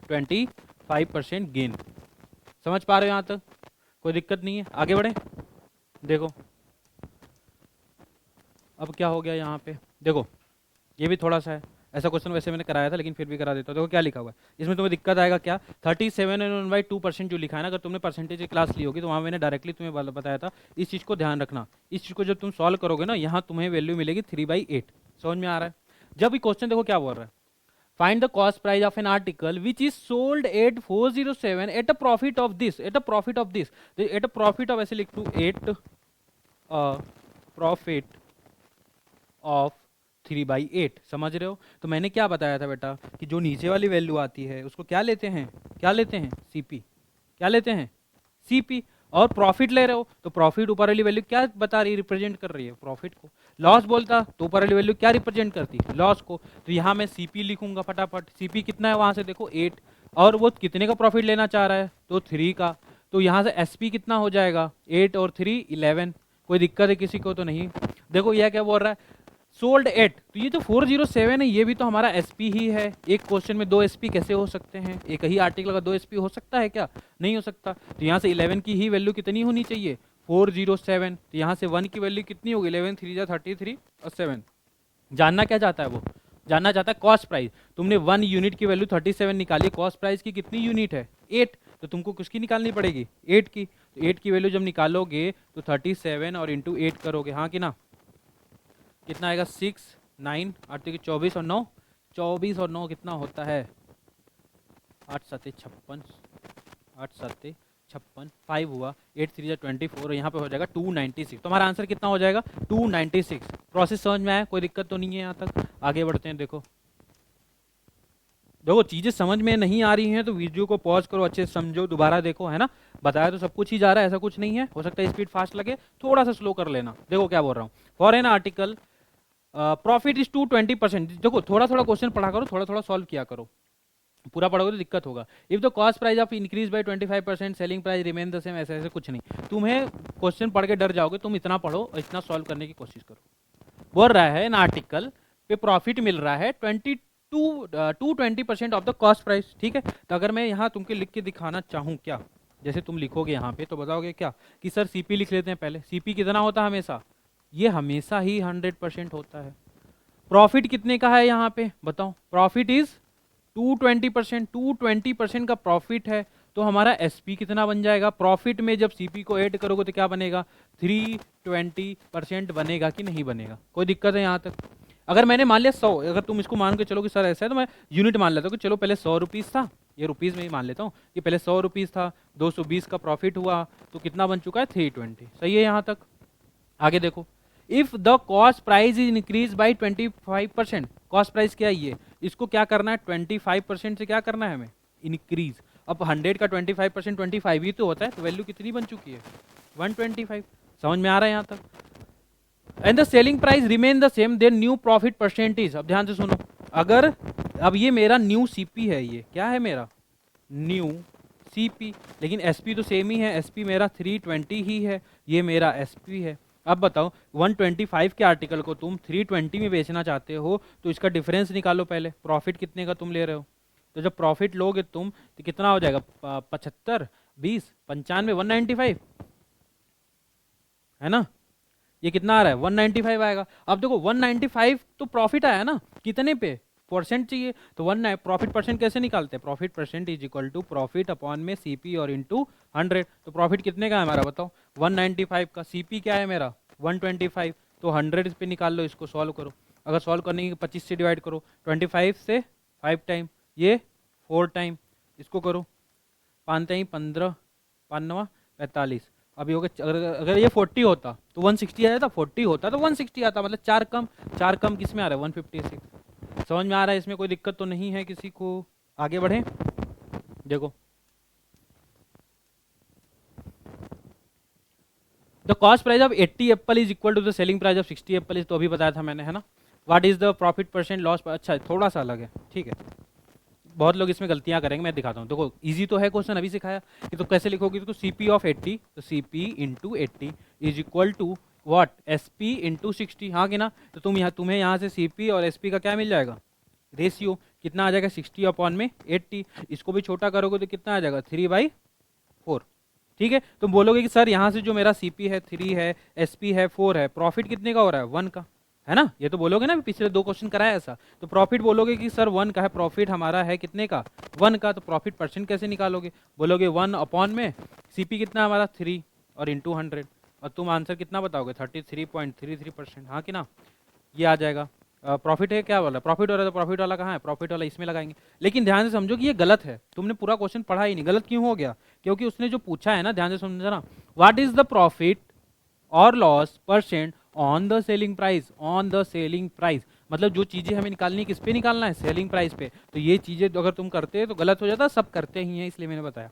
25% गेन। समझ पा रहे हो यहाँ तक, कोई दिक्कत नहीं है। आगे बढ़े। देखो अब क्या हो गया यहाँ पे, देखो ये भी थोड़ा सा है, ऐसा क्वेश्चन वैसे मैंने कराया था लेकिन फिर भी करा देता हूँ। देखो क्या लिखा हुआ है इसमें, तुम्हें दिक्कत आएगा क्या 37 जो लिखा है ना, अगर तुमने परसेंटेज की क्लास ली होगी तो वहाँ मैंने डायरेक्टली तुम्हें बताया था। इस चीज़ को ध्यान रखना, इस चीज़ को जब तुम सॉल्व करोगे ना, यहाँ तुम्हें वैल्यू मिलेगी 3/8। समझ में आ रहा है। जब ये क्वेश्चन देखो क्या बोल रहा है, find the cost price of an article which is sold at 407 at a profit of this, at a profit of this, at a profit of, ऐसे लिख टू एट प्रॉफिट ऑफ 3/8। समझ रहे हो। तो मैंने क्या बताया था बेटा कि जो नीचे वाली वैल्यू आती है उसको क्या लेते हैं, क्या लेते हैं सीपी, क्या लेते हैं सीपी। और प्रॉफिट ले रहे हो तो प्रॉफिट ऊपर वाली वैल्यू क्या बता रही है, रिप्रेजेंट कर रही है प्रॉफिट को। लॉस बोलता तो ऊपर वाली वैल्यू क्या रिप्रेजेंट करती है लॉस को। तो यहाँ मैं सीपी लिखूंगा फटाफट। सीपी कितना है वहां से देखो 8, और वो कितने का प्रॉफिट लेना चाह रहा है तो 3 का। तो यहाँ से एसपी कितना हो जाएगा 8 और 3 11। कोई दिक्कत है किसी को तो नहीं। देखो यह क्या बोल रहा है सोल्ड एट, तो ये जो 407 है ये भी तो हमारा एसपी ही है। एक क्वेश्चन में 2 एसपी कैसे हो सकते हैं, एक ही आर्टिकल का 2 एसपी हो सकता है क्या, नहीं हो सकता। तो यहाँ से 11 की ही वैल्यू कितनी होनी चाहिए 407। तो यहाँ से 1 की वैल्यू कितनी होगी 11 3 जा 33 और 7। जानना क्या चाहता है वो जानना चाहता है कॉस्ट प्राइस। तुमने 1 यूनिट की वैल्यू 37 निकाली, कॉस्ट प्राइस की कितनी यूनिट है 8, तो तुमको किसकी निकालनी पड़ेगी 8 की। तो 8 की वैल्यू जब निकालोगे तो 37 और इंटू 8 करोगे, हाँ कि ना, कितना आएगा 6 9 8 24 और 9, 24 और 9 कितना होता है 8 7 56, 8 7 56, 5 हुआ, 8 3 24 और यहाँ पे हो जाएगा 296। तो हमारा आंसर कितना हो जाएगा 296। प्रोसेस समझ में आया, कोई दिक्कत तो नहीं है यहाँ तक। आगे बढ़ते हैं। देखो देखो चीज़ें समझ में नहीं आ रही हैं तो वीडियो को पॉज करो, अच्छे से समझो, दोबारा देखो, है ना। बताया तो सब कुछ ही जा रहा है, ऐसा कुछ नहीं है, हो सकता है स्पीड फास्ट लगे, थोड़ा सा स्लो कर लेना। देखो क्या बोल रहा हूँ, for an article profit is 220%। देखो थोड़ा थोड़ा क्वेश्चन पढ़ा करो, थोड़ा थोड़ा सॉल्व किया करो, पूरा पढ़ोगे तो दिक्कत होगा। If the cost price of increase by 25%, selling price remain the same, ऐसे ऐसे कुछ नहीं। तुम्हें क्वेश्चन पढ़ के डर जाओगे, तुम इतना पढ़ो और इतना सॉल्व करने की कोशिश करो। बोल रहा है इन आर्टिकल पे प्रॉफिट मिल रहा है 220% ऑफ द कॉस्ट प्राइस, ठीक है। तो अगर मैं यहाँ तुमको लिख के दिखाना चाहूँ क्या, जैसे तुम लिखोगे यहाँ पे तो बताओगे क्या कि सर सीपी लिख लेते हैं पहले। सीपी कितना होता है हमेशा, ये हमेशा ही 100% होता है। प्रॉफिट कितने का है यहाँ पे बताओ, प्रॉफिट इज 220%, 220% का प्रॉफिट है। तो हमारा एसपी कितना बन जाएगा, प्रॉफिट में जब सीपी को ऐड करोगे तो क्या बनेगा 320% बनेगा कि नहीं बनेगा, कोई दिक्कत है यहाँ तक। अगर मैंने मान लिया 100, अगर तुम इसको मान के चलो कि सर ऐसा है, तो मैं यूनिट मान लेता हूँ कि चलो पहले 100 रुपीज़ था, ये रुपीज़ में ही मान लेता हूँ कि पहले 100 रुपीज़ था, 220 का प्रॉफिट हुआ, तो कितना बन चुका है 320। सही है यहाँ तक। आगे देखो, if the cost price is increase by 25%, cost price क्या है ये, इसको क्या करना है 25% से क्या करना है हमें इंक्रीज। अब 100 का 25% 25 ही तो होता है, तो वैल्यू कितनी बन चुकी है 125। समझ में आ रहा है यहाँ तक। And the selling price remain the same, then new profit percentage. अब ध्यान से सुनो, अगर अब ये मेरा न्यू सीपी है, ये क्या है मेरा न्यू सीपी, लेकिन एसपी तो सेम ही है, एसपी मेरा 320 ही है, ये मेरा एसपी है। अब बताओ 125 के आर्टिकल को तुम 320 में बेचना चाहते हो, तो इसका डिफरेंस निकालो पहले, प्रॉफिट कितने का तुम ले रहे हो। तो जब प्रॉफिट लोगे तुम तो कितना हो जाएगा 75 20 95 195, है ना। ये कितना आ रहा है 195 आएगा। अब देखो 195 तो प्रॉफिट आया ना, कितने पे परसेंट चाहिए, तो प्रॉफिट परसेंट कैसे निकालते हैं, profit percent is equal to profit upon में सीपी और इनटू 100। तो प्रॉफिट कितने का है हमारा बताओ 195 का, सीपी क्या है मेरा 125, तो 100 पे निकाल लो, इसको सॉल्व करो। अगर सॉल्व करने की 25 से डिवाइड करो, 25 से 5 टाइम, ये 4 टाइम, इसको करो 5 टाइम 15 5 45। अभी हो गया, अगर ये 40 होता तो 160 आ जाता, 40 होता तो 160 आता, मतलब 4 कम, 4 कम किस में आ रहा है 156। समझ में आ रहा है, इसमें कोई दिक्कत तो नहीं है किसी को। आगे बढ़े। देखो the cost price of 80 apple is equal to the selling price of 60 apple is, तो अभी बताया था मैंने, है ना। What is the profit percent loss, अच्छा थोड़ा सा अलग है, ठीक है। बहुत लोग इसमें गलतियां करेंगे, मैं दिखाता हूँ। देखो इजी तो है क्वेश्चन, अभी सिखाया कि तो कैसे लिखोगे, तो सीपी ऑफ 80, तो CP into 80 is equal to what SP into 60, हाँ कि ना। तो तुम्हें यहाँ से सीपी और एसपी का क्या मिल जाएगा रेशियो, कितना आ जाएगा 60 अपॉन में 80। इसको भी छोटा करोगे तो कितना आ जाएगा 3/4, ठीक है। तुम बोलोगे कि सर यहाँ से जो मेरा सीपी है 3 है, एसपी है 4 है, प्रॉफिट कितने का हो रहा है 1 का, है ना। ये तो बोलोगे ना, पिछले 2 क्वेश्चन कराया ऐसा। तो प्रॉफिट बोलोगे कि सर 1 का है, प्रॉफिट हमारा है कितने का 1 का, तो प्रॉफिट परसेंट कैसे निकालोगे, बोलोगे 1 अपॉन में सीपी कितना हमारा 3 और इंटू 100, और तुम आंसर कितना बताओगे 33.33%, हाँ कि ना। ये आ जाएगा। प्रॉफिट है, क्या बोला प्रॉफिट हो रहा है, तो प्रॉफिट वाला कहाँ है, प्रॉफिट वाला इसमें लगाएंगे। लेकिन ध्यान से समझो कि ये गलत है, तुमने पूरा क्वेश्चन पढ़ा ही नहीं। गलत क्यों हो गया, क्योंकि उसने जो पूछा है ना, ध्यान से समझो ना, व्हाट इज द प्रॉफिट और loss percent on the selling price, on the selling price, मतलब जो चीजें हमें निकालनी है किस पे निकालना है सेलिंग प्राइस पे। तो ये चीजें अगर तुम करते तो गलत हो जाता, सब करते ही हैं, इसलिए मैंने बताया।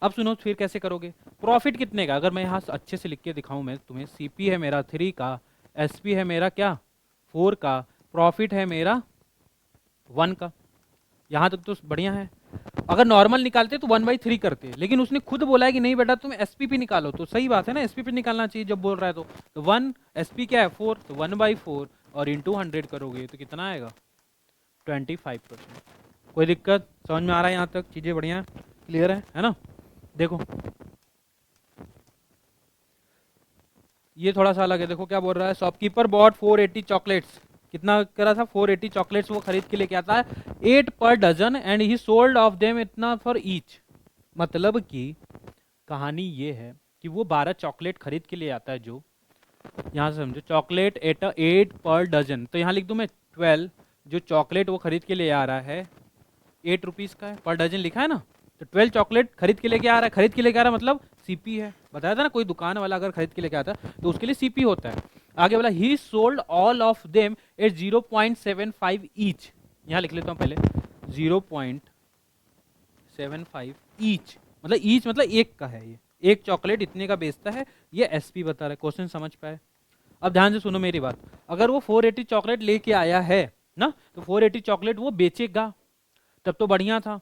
अब सुनो फिर कैसे करोगे, प्रॉफिट कितने का, अगर मैं यहाँ अच्छे से लिख के दिखाऊं मैं तुम्हें, सीपी है मेरा 3 का, एसपी है मेरा क्या 4 का, प्रॉफिट है मेरा 1 का, यहाँ तक तो बढ़िया है। अगर नॉर्मल निकालते तो 1/3 करते, लेकिन उसने खुद बोला है कि नहीं बेटा तुम एसपी निकालो, तो सही बात है ना, एसपी निकालना चाहिए जब बोल रहा है तो 1 एसपी क्या है 4, तो 1/4 और इंटू 100 करोगे तो कितना आएगा 25%। कोई दिक्कत, समझ में आ रहा है यहाँ तक, चीजें बढ़िया क्लियर है ना। देखो ये थोड़ा सा अलग है, देखो क्या बोल रहा है, शॉपकीपर बॉट 480 चॉकलेट्स, कितना करा था, 480 चॉकलेट्स वो खरीद के लेके आता है, 8 per dozen, and he sold of them इतना फॉर ईच। मतलब कि कहानी ये है कि वो 12 चॉकलेट खरीद के ले आता है, जो यहाँ से समझो चॉकलेट 8 पर डजन, तो यहाँ लिख दूँ मैं 12, जो चॉकलेट वो खरीद के ले आ रहा है 8 रुपीज़ का है, पर डजन लिखा है ना, तो 12 चॉकलेट खरीद के लेके आ रहा है, खरीद के लेके आ रहा है मतलब सीपी है, बताया था ना, कोई दुकान वाला अगर खरीद के लेके आता है तो उसके लिए सीपी होता है। आगे बोला ही sold all of them at 0.75 each, यहाँ लिख लेता हूँ पहले 0.75 ईच, मतलब ईच मतलब एक का है, ये एक चॉकलेट इतने का बेचता है, ये एसपी बता रहा है। क्वेश्चन समझ पाए? अब ध्यान से सुनो मेरी बात, अगर वो 480 चॉकलेट लेके आया है ना, तो 480 चॉकलेट वो बेचेगा, तब तो बढ़िया था,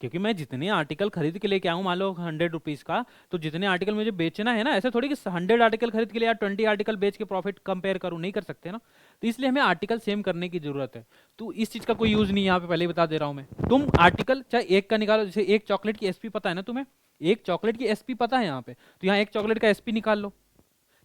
क्योंकि मैं जितने आर्टिकल खरीद के लेके आऊँ, मान लो 100 रुपीज़ का, तो जितने आर्टिकल मुझे बेचना है ना, ऐसे थोड़ी कि 100 आर्टिकल खरीद के लिए या 20 आर्टिकल बेच के प्रॉफिट कंपेयर करूँ, नहीं कर सकते ना, तो इसलिए हमें आर्टिकल सेम करने की जरूरत है। तो इस चीज़ का कोई यूज़ नहीं है यहाँ पे, पहले ही बता दे रहा हूँ मैं। तुम आर्टिकल चाहे एक का निकालो, जैसे एक चॉकलेट की एसपी पता है ना तुम्हें, एक चॉकलेट की एसपी पता है यहाँ पे, तो यहाँ एक चॉकलेट का एसपी निकाल लो,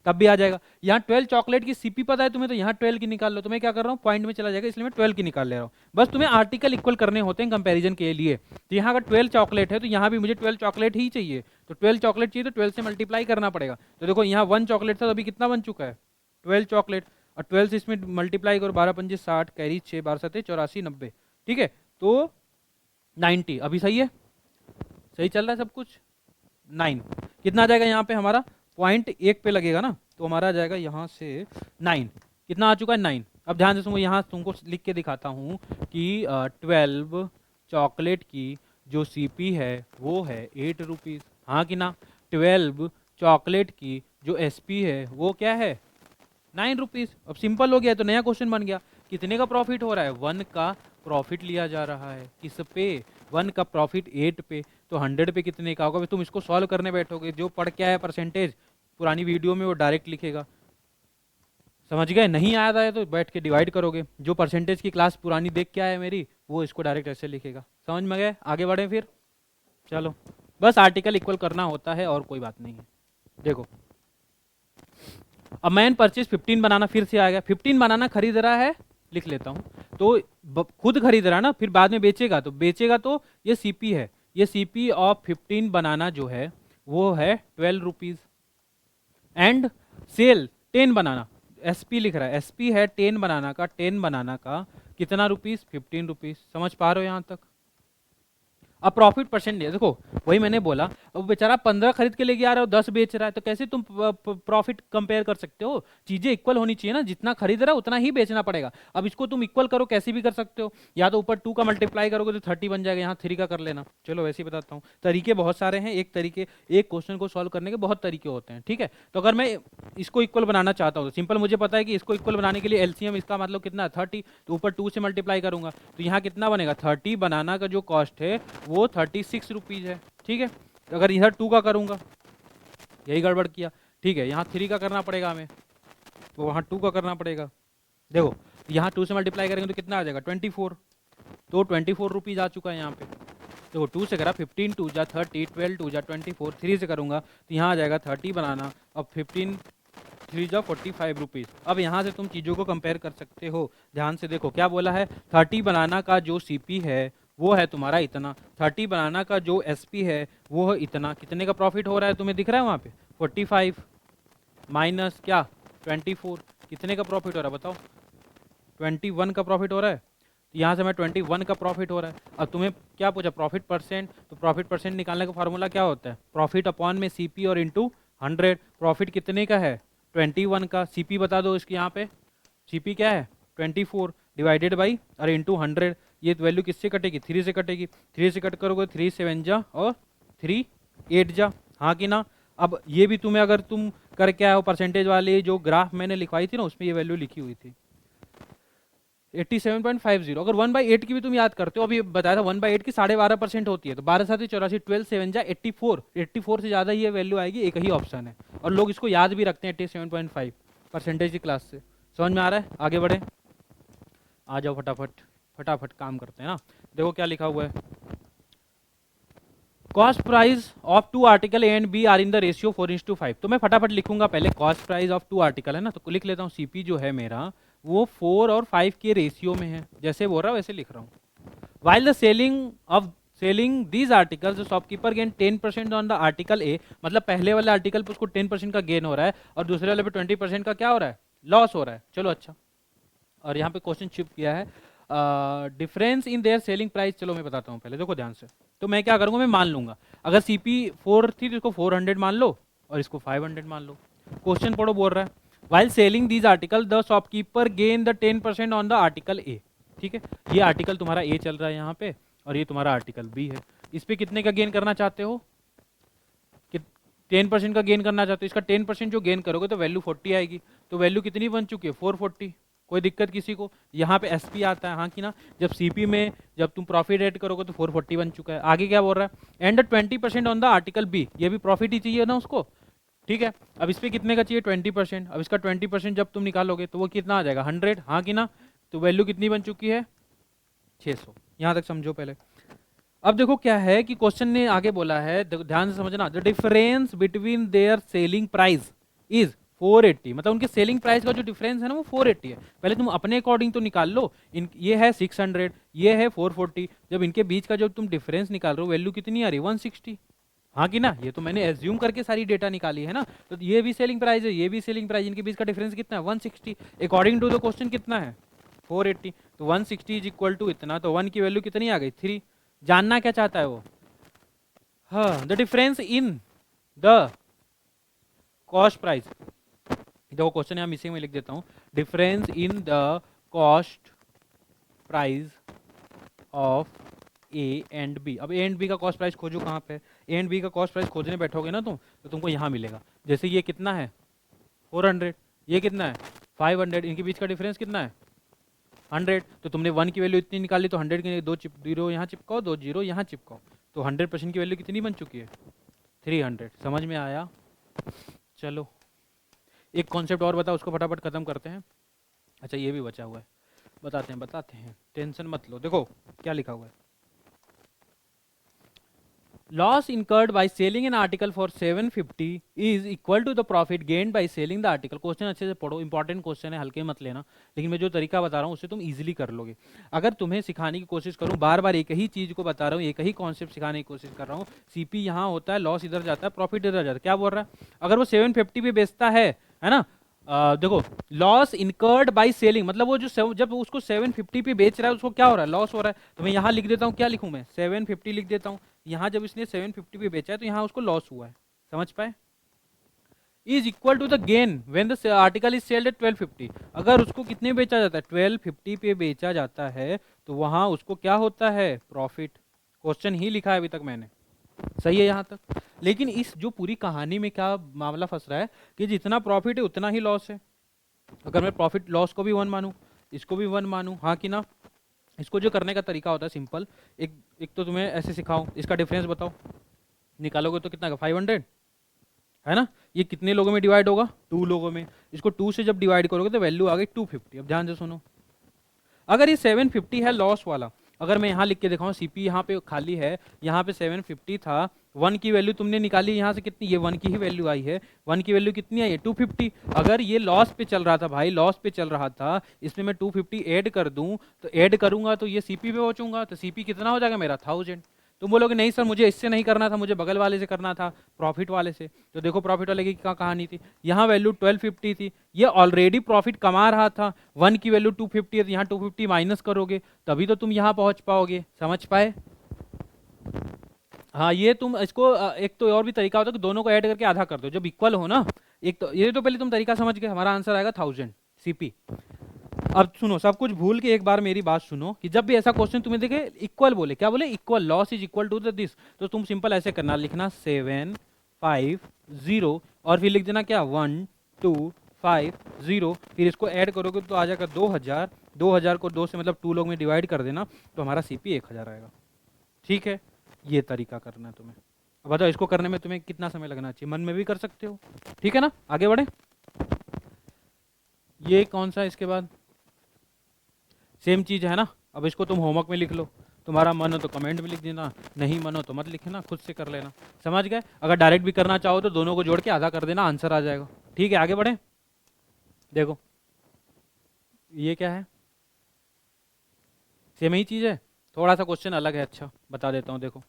तब भी आ जाएगा। यहाँ 12 चॉकलेट की सीपी पता है तुम्हें, तो यहाँ 12 की निकाल लो, तो मैं क्या कर रहा हूँ, पॉइंट में चला जाएगा, इसलिए मैं 12 की निकाल ले रहा हूँ। बस तुम्हें आर्टिकल इक्वल करने होते हैं कंपैरिजन के लिए। तो यहाँ अगर 12 चॉकलेट है तो यहाँ भी मुझे 12 चॉकलेट ही चाहिए, तो 12 चॉकलेट चाहिए तो 12 से मल्टीप्लाई करना पड़ेगा। तो देखो यहाँ 1 चॉकलेट था, तो अभी कितना बन चुका है, 12 चॉकलेट, और 12 से इसमें मल्टीप्लाई करो, 12 पंजे 60, कैरी 6, 12 सत्ते 84, 90, ठीक है, तो 90। अभी सही है, सही चल रहा है सब कुछ। 9 कितना आ जाएगा यहाँ पे हमारा, पॉइंट 1 पे लगेगा ना, तो हमारा आ जाएगा यहाँ से 9, कितना आ चुका है 9। अब ध्यान से सुनो, यहाँ तुमको लिख के दिखाता हूँ कि 12 चॉकलेट की जो सीपी है वो है 8 रुपीज़, हाँ कि ना। 12 चॉकलेट की जो एसपी है वो क्या है, 9 रुपीज़। अब सिंपल हो गया, तो नया क्वेश्चन बन गया, कितने का प्रॉफिट हो रहा है, 1 का प्रॉफिट लिया जा रहा है, किस पे, 1 का प्रॉफिट 8 पे, तो 100 पे कितने का होगा। तुम इसको सॉल्व करने बैठोगे, जो पढ़ के आया परसेंटेज पुरानी वीडियो में वो डायरेक्ट लिखेगा, समझ गए? नहीं आया था तो बैठ के डिवाइड करोगे, जो परसेंटेज की क्लास पुरानी देख के आया मेरी, वो इसको डायरेक्ट ऐसे लिखेगा। समझ में गए? आगे बढ़े फिर, चलो, बस आर्टिकल इक्वल करना होता है और कोई बात नहीं है। देखो अब मैन परचेज 15 बनाना फिर से आ गया, 15 बनाना खरीद रहा है, लिख लेता हूँ, तो खुद खरीद रहा है ना, फिर बाद में बेचेगा, तो ये सीपी है, ये सीपी ऑफ 15 बनाना जो है वो है 12 rupees, and sell 10 banana, SP लिख रहा है, एसपी है 10 बनाना का, 10 बनाना का कितना रुपीज़, 15 रुपीज़। समझ पा रहे हो यहाँ तक? अब प्रॉफिट परसेंट देखो, वही मैंने बोला, अब बेचारा 15 खरीद के लेके आ रहा हो, 10 बेच रहा है, तो कैसे तुम प्रॉफिट कंपेयर कर सकते हो? चीजें इक्वल होनी चाहिए ना, जितना खरीद रहा है उतना ही बेचना पड़ेगा। अब इसको तुम इक्वल करो, कैसे भी कर सकते हो, या तो ऊपर 2 का मल्टीप्लाई करोगे तो 30 बन जाएगा, यहाँ 3 का कर लेना। चलो वैसे ही बताता हूँ, तरीके बहुत सारे हैं, एक क्वेश्चन को सॉल्व करने के बहुत तरीके होते हैं, ठीक है। तो अगर मैं इसको इक्वल बनाना चाहता हूँ तो सिंपल, मुझे पता है कि इसको इक्वल बनाने के लिए एलसीएम इसका मतलब कितना, 30, तो ऊपर 2 से मल्टीप्लाई करूंगा, तो यहाँ कितना बनेगा, 30 बनाना का जो कॉस्ट है वो 36 रुपीज़ है, ठीक है। तो अगर इधर 2 का करूंगा, यही गड़बड़ किया, ठीक है, यहाँ 3 का करना पड़ेगा हमें, तो वहाँ 2 का करना पड़ेगा। देखो यहाँ 2 से मल्टीप्लाई करेंगे तो कितना आ जाएगा, 24, तो 24 रुपीज़ आ चुका है यहाँ पे। देखो 2 से करा, 15 2 जा 30, 12 2 जा 24, 3 से करूँगा तो यहाँ आ जाएगा 30 बनाना, अब 15 3 जा 45 रुपीज़। अब यहाँ से तुम चीज़ों को कंपेयर कर सकते हो, ध्यान से देखो क्या बोला है, 30 बनाना का जो सीपी है वो है तुम्हारा इतना, 30 बनाना का जो एसपी है वो है इतना, कितने का प्रॉफिट हो रहा है तुम्हें दिख रहा है वहाँ पे, 45 माइनस क्या 24, कितने का प्रॉफिट हो रहा है बताओ, 21 का प्रॉफिट हो रहा है। तो यहाँ से मैं 21 का प्रॉफिट हो रहा है। अब तुम्हें क्या पूछा, प्रॉफिट परसेंट, तो प्रॉफिट परसेंट निकालने का फार्मूला क्या होता है, प्रॉफिट अपॉन में सीपी और इंटू 100। प्रॉफिट कितने का है, 21 का, सीपी बता दो इसके, यहाँ पे सीपी क्या है 24 डिवाइडेड बाई और इंटू 100, ये वैल्यू किससे कटेगी, 3 से कटेगी, 3 से कट करोगे 3 7 जा और 3 8 जा, हाँ कि ना। अब ये भी तुम्हें, अगर तुम करके आए हो परसेंटेज वाले जो ग्राफ मैंने लिखवाई थी ना, उसमें ये वैल्यू लिखी हुई थी 87.50। अगर 1/8 की भी तुम याद करते हो, अभी बताया था 1/8 की 12.5% होती है, तो 12 7 84, 12 7 जा 84, 84 से ज़्यादा ये वैल्यू आएगी, एक ही ऑप्शन है, और लोग इसको याद भी रखते हैं 87.5 परसेंटेज की क्लास से। समझ में आ रहा है? आगे बढ़े, आ जाओ फटाफट फटाफट काम करते हैं ना। देखो क्या लिखा हुआ है, cost price of 2 article A and B are in the ratio 4:5। तो मैं फटाफट लिखूंगा, पहले कॉस्ट प्राइस ऑफ 2 आर्टिकल है ना, तो लिख लेता हूँ, सीपी जो है मेरा वो 4 और 5 के रेशियो में है, जैसे बोल रहा हूँ वैसे लिख रहा हूँ। While the selling these articles the shopkeeper gain 10% on the article A, मतलब पहले वाले आर्टिकल पे उसको 10% का गेन हो रहा है और दूसरे वाले पे 20% का क्या हो रहा है, लॉस हो रहा है। चलो अच्छा, और यहाँ पे क्वेश्चन शिफ्ट किया है difference in their selling price. चलो मैं बताता हूँ पहले, देखो ध्यान से। तो मैं क्या करूँगा, मैं मान लूंगा अगर सीपी 4 थी तो इसको 400 मान लो और इसको 500 मान लो। क्वेश्चन पढ़ो, बोल रहा है while selling these article the shopkeeper gain the 10% on the article A. ठीक है, ये आर्टिकल तुम्हारा ए चल रहा है यहाँ पे और ये तुम्हारा आर्टिकल बी है। इस पे कितने का गेन करना चाहते हो, कि 10% का गेन करना चाहते हो। इसका 10% जो गेन करोगे तो वैल्यू 40 आएगी। तो वैल्यू कितनी बन चुकी है, 440। कोई दिक्कत किसी को, यहाँ पे एसपी आता है हाँ कि ना। जब सीपी में जब तुम प्रॉफिट ऐड करोगे तो 440 बन चुका है। आगे क्या बोल रहा है, and 20% on the article B, ये भी प्रॉफिट ही चाहिए ना उसको। ठीक है, अब इस पे कितने का चाहिए, 20%। अब इसका 20% जब तुम निकालोगे तो वो कितना आ जाएगा, 100, हाँ कि ना। तो वैल्यू कितनी बन चुकी है, 600। यहाँ तक समझो पहले। अब देखो क्या है कि क्वेश्चन ने आगे बोला है, ध्यान से समझना, the difference between their selling price is 480, मतलब उनके सेलिंग प्राइस का जो डिफरेंस है ना वो 480 है। पहले तुम अपने अकॉर्डिंग तो निकाल लो, ये है 600, ये है 440, जब इनके बीच का जो तुम डिफरेंस निकाल रहे हो वैल्यू कितनी आ रही है, 160, हाँ कि ना। ये तो मैंने एज्यूम करके सारी डेटा निकाली है ना। तो ये भी सेलिंग प्राइस है, ये भी सेलिंग प्राइस, इनके बीच का डिफरेंस कितना है, 160। अकॉर्डिंग टू द क्वेश्चन कितना है, 480। तो 160 इज इक्वल टू इतना, तो 1 की वैल्यू कितनी आ गई, 3। जानना क्या चाहता है वो, हाँ, the difference in the cost price. देखो क्वेश्चन यहाँ मिसिंग में लिख देता हूँ, difference in the cost price of A and B. अब ए एंड बी का कॉस्ट प्राइस खोजो कहाँ पे, ए एंड बी का कॉस्ट प्राइस खोजने बैठोगे ना तुम तो तुमको यहाँ मिलेगा। जैसे ये कितना है 400, ये कितना है 500, इनके बीच का डिफरेंस कितना है 100। तो तुमने 1 की वैल्यू इतनी निकाली तो 100 की 2 जीरो यहाँ चिपकाओ, 2 जीरो यहाँ चिपकाओ, तो 100% की वैल्यू कितनी बन चुकी है, 300। समझ में आया। चलो एक कॉन्सेप्ट और बताओ, उसको फटाफट खत्म करते हैं। अच्छा ये भी बचा हुआ है, बताते हैं, टेंशन मत लो। देखो क्या लिखा हुआ है, loss incurred by selling an article for 750 is equal to the profit gained by selling the article। Question अच्छे से पढ़ो, इंपॉर्टेंट क्वेश्चन है, हल्के मत लेना। लेकिन मैं जो तरीका बता रहा हूँ उससे तुम इजीली कर लोगे। अगर तुम्हें सिखाने की कोशिश करूँ, बार बार एक ही चीज को बता रहा हूँ, एक ही कॉन्सेप्ट सिखाने की कोशिश कर रहा हूँ, सीपी यहाँ होता है, लॉस इधर जाता है, प्रॉफिट इधर जाता है। क्या बोल रहा है, अगर वो 750 पे बेचता है ना, देखो लॉस इनकर्ड बाय सेलिंग, मतलब वो जो जब उसको 750 पे बेच रहा है उसको क्या हो रहा है, लॉस हो रहा है। तो मैं यहाँ लिख देता हूँ, क्या लिखूँ मैं, 750 लिख देता हूँ। यहाँ जब इसने 750 पे बेचा है तो यहाँ उसको लॉस हुआ है, समझ पाए। Is equal to the gain when the article is sold at 1250। अगर उसको कितने बेचा जाता है, 1250 पे बेचा जाता है तो वहां उसको क्या होता है, प्रॉफिट। क्वेश्चन ही लिखा है अभी तक मैंने, सही है यहाँ तक। लेकिन इस जो पूरी कहानी में क्या मामला फंस रहा है कि जितना प्रॉफिट है उतना ही लॉस है। अगर मैं प्रॉफिट लॉस को भी 1 मानूं, इसको भी 1 मानूं, हाँ कि ना। इसको जो करने का तरीका होता है सिंपल, एक तो तुम्हें ऐसे सिखाऊं, इसका डिफरेंस बताओ, निकालोगे तो कितना का 500 है ना। ये कितने लोगों में डिवाइड होगा, 2 लोगों में। इसको 2 से जब डिवाइड करोगे तो वैल्यू आ गई 250। अब ध्यान से सुनो, अगर ये 750 है लॉस वाला, अगर मैं यहाँ लिख के दिखाऊं, सीपी यहाँ पे खाली है, यहाँ पे 750 था, 1 की वैल्यू तुमने निकाली यहाँ से कितनी, ये 1 की ही वैल्यू आई है, 1 की वैल्यू कितनी आई है 250। अगर ये लॉस पे चल रहा था भाई, लॉस पे चल रहा था, इसमें मैं 250 ऐड कर दूं, तो ऐड करूंगा तो ये सीपी पे पहुंचूंगा, तो सीपी कितना हो जाएगा मेरा 1000। तुम बोलोगे नहीं सर मुझे इससे नहीं करना था, मुझे बगल वाले से करना था, प्रॉफिट वाले से। तो देखो प्रॉफिट वाले की क्या कहानी थी, यहाँ वैल्यू 1250 थी, ये ऑलरेडी प्रॉफिट कमा रहा था, 1 की वैल्यू 250 है, तो यहाँ 250 माइनस करोगे तभी तो तुम यहाँ पहुंच पाओगे, समझ पाए। हाँ ये तुम इसको एक तो और भी तरीका होता है कि दोनों को ऐड करके आधा कर दो जब इक्वल हो ना। एक तो ये तो पहले तुम तरीका समझ गए, हमारा आंसर आएगा 1000 सीपी। अब सुनो, सब कुछ भूल के एक बार मेरी बात सुनो कि जब भी ऐसा क्वेश्चन तुम्हें देखे इक्वल बोले, क्या बोले, equal, loss is equal to this, तो तुम सिंपल ऐसे करना, लिखना 750 और फिर लिख देना क्या 1250, फिर इसको ऐड करोगे तो आ जाएगा 2000, 2000 को 2 से मतलब 2 लोग में डिवाइड कर देना तो हमारा सीपी 1000 आएगा। ठीक है, ये तरीका करना है तुम्हें। अब बताओ इसको करने में तुम्हें कितना समय लगना चाहिए, मन में भी कर सकते हो, ठीक है ना। आगे बढ़े, ये कौन सा, इसके बाद सेम चीज है ना। अब इसको तुम होमवर्क में लिख लो, तुम्हारा मन हो तो कमेंट में लिख देना, नहीं मन हो तो मत लिखना, खुद से कर लेना, समझ गए। अगर डायरेक्ट भी करना चाहो तो दोनों को जोड़ के आधा कर देना, आंसर आ जाएगा। ठीक है आगे बढ़े, देखो ये क्या है, सेम ही चीज़ है, थोड़ा सा क्वेश्चन अलग है। अच्छा बता देता हूँ, देखो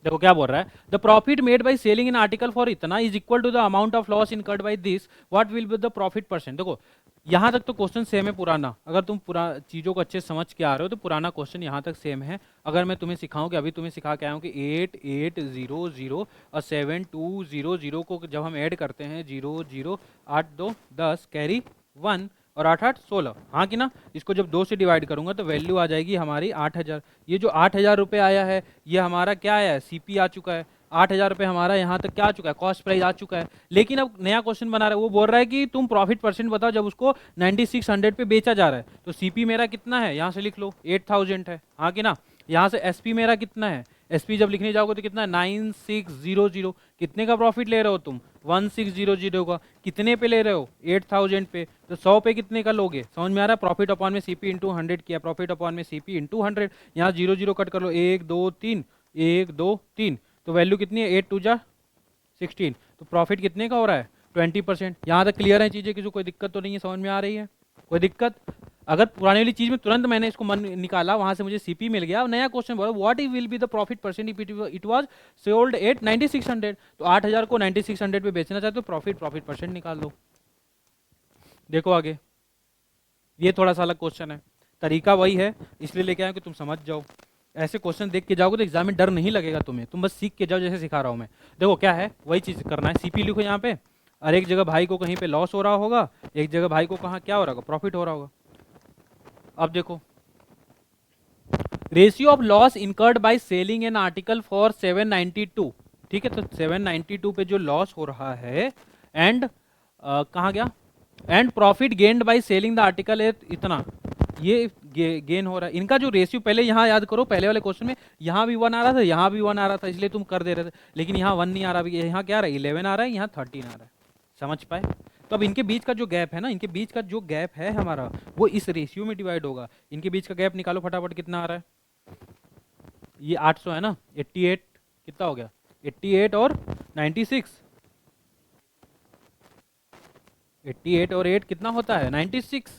देखो क्या बोल रहा है, the profit made by selling in article for इतना is equal to the amount of loss incurred by this, what will be the profit percent. देखो यहाँ तक तो क्वेश्चन सेम है पुराना, अगर तुम पूरा चीज़ों को अच्छे से समझ के आ रहे हो तो पुराना क्वेश्चन यहाँ तक सेम है। अगर मैं तुम्हें सिखाऊं कि अभी तुम्हें सिखा के आया हूँ कि 8800 और 7200 को जब हम ऐड करते हैं, 00 8 2 10 कैरी 1 और 8 8 16, हाँ कि ना, इसको जब 2 से डिवाइड करूंगा तो वैल्यू आ जाएगी हमारी 8000। ये जो 8000 रुपये आया है ये हमारा क्या आया है, सीपी आ चुका है। 8000 रुपये हमारा यहाँ तक क्या आ चुका है, कॉस्ट प्राइस आ चुका है। लेकिन अब नया क्वेश्चन बना रहा है, वो बोल रहा है कि तुम प्रॉफिट परसेंट बताओ जब उसको 9600 पे बेचा जा रहा है। तो सीपी मेरा कितना है, यहाँ से लिख लो 8000 है, हाँ कि ना। यहाँ से एसपी मेरा कितना है, एसपी जब लिखने जाओगे तो कितना है 9600। कितने का प्रॉफिट ले रहे हो तुम, 1600 का। कितने पे ले रहे हो, 8000 पे। तो 100 पे कितने का लोगे, समझ में आ रहा है। प्रॉफिट अपॉन में सीपी इंटू 100 किया, प्रॉफिट अपॉन में सीपी इंटू 100। यहाँ 00 कट कर लो, 1 2 3 1 2 3, तो वैल्यू कितनी है 8 2 जा 16। तो प्रॉफिट कितने का हो रहा है 20%। यहाँ तक क्लियर है चीज़ें, किसी को कोई दिक्कत तो नहीं है, समझ में आ रही है कोई दिक्कत। अगर पुरानी वाली चीज में तुरंत मैंने इसको मन निकाला, वहां से मुझे सीपी मिल गया, नया क्वेश्चन बोला what will be the profit percent if it was sold at 9600। तो 8000 को 9600 पे बेचना चाहते तो प्रॉफिट परसेंट निकाल लो। देखो आगे, ये थोड़ा सा अलग क्वेश्चन है, तरीका वही है इसलिए लेके आया कि तुम समझ जाओ। ऐसे क्वेश्चन देख के जाओगे तो एग्जाम में डर नहीं लगेगा तुम्हें, तुम बस सीख के जाओ जैसे सिखा रहा हूँ मैं। देखो क्या है, वही चीज करना है, सीपी लिखो यहाँ पे, और एक जगह भाई को कहीं पे लॉस हो रहा होगा, एक जगह भाई को कहाँ क्या हो रहा होगा, प्रॉफिट हो रहा होगा। अब देखो, ratio of loss incurred by selling an article for 792, ठीक है। तो 792 पे जो लॉस हो रहा है, एंड कहाँ गया, and profit gained by selling the article इतना, ये गेन हो रहा है। इनका जो रेशियो, पहले यहाँ याद करो, पहले वाले क्वेश्चन में यहाँ भी 1 आ रहा था, यहाँ भी 1 आ रहा था, इसलिए तुम कर दे रहे थे। लेकिन यहाँ 1 नहीं आ रहा, यहाँ क्या आ रहा है 11 आ रहा है, यहाँ 13 आ रहा है, समझ पाए। तो अब इनके बीच का जो गैप है ना, इनके बीच का जो गैप है हमारा, वो इस रेशियो में डिवाइड होगा। इनके बीच का गैप निकालो फटाफट, कितना आ रहा है, ये 800 है ना, 88 कितना हो गया, 88 और 96, 88 और 8 कितना होता है 96,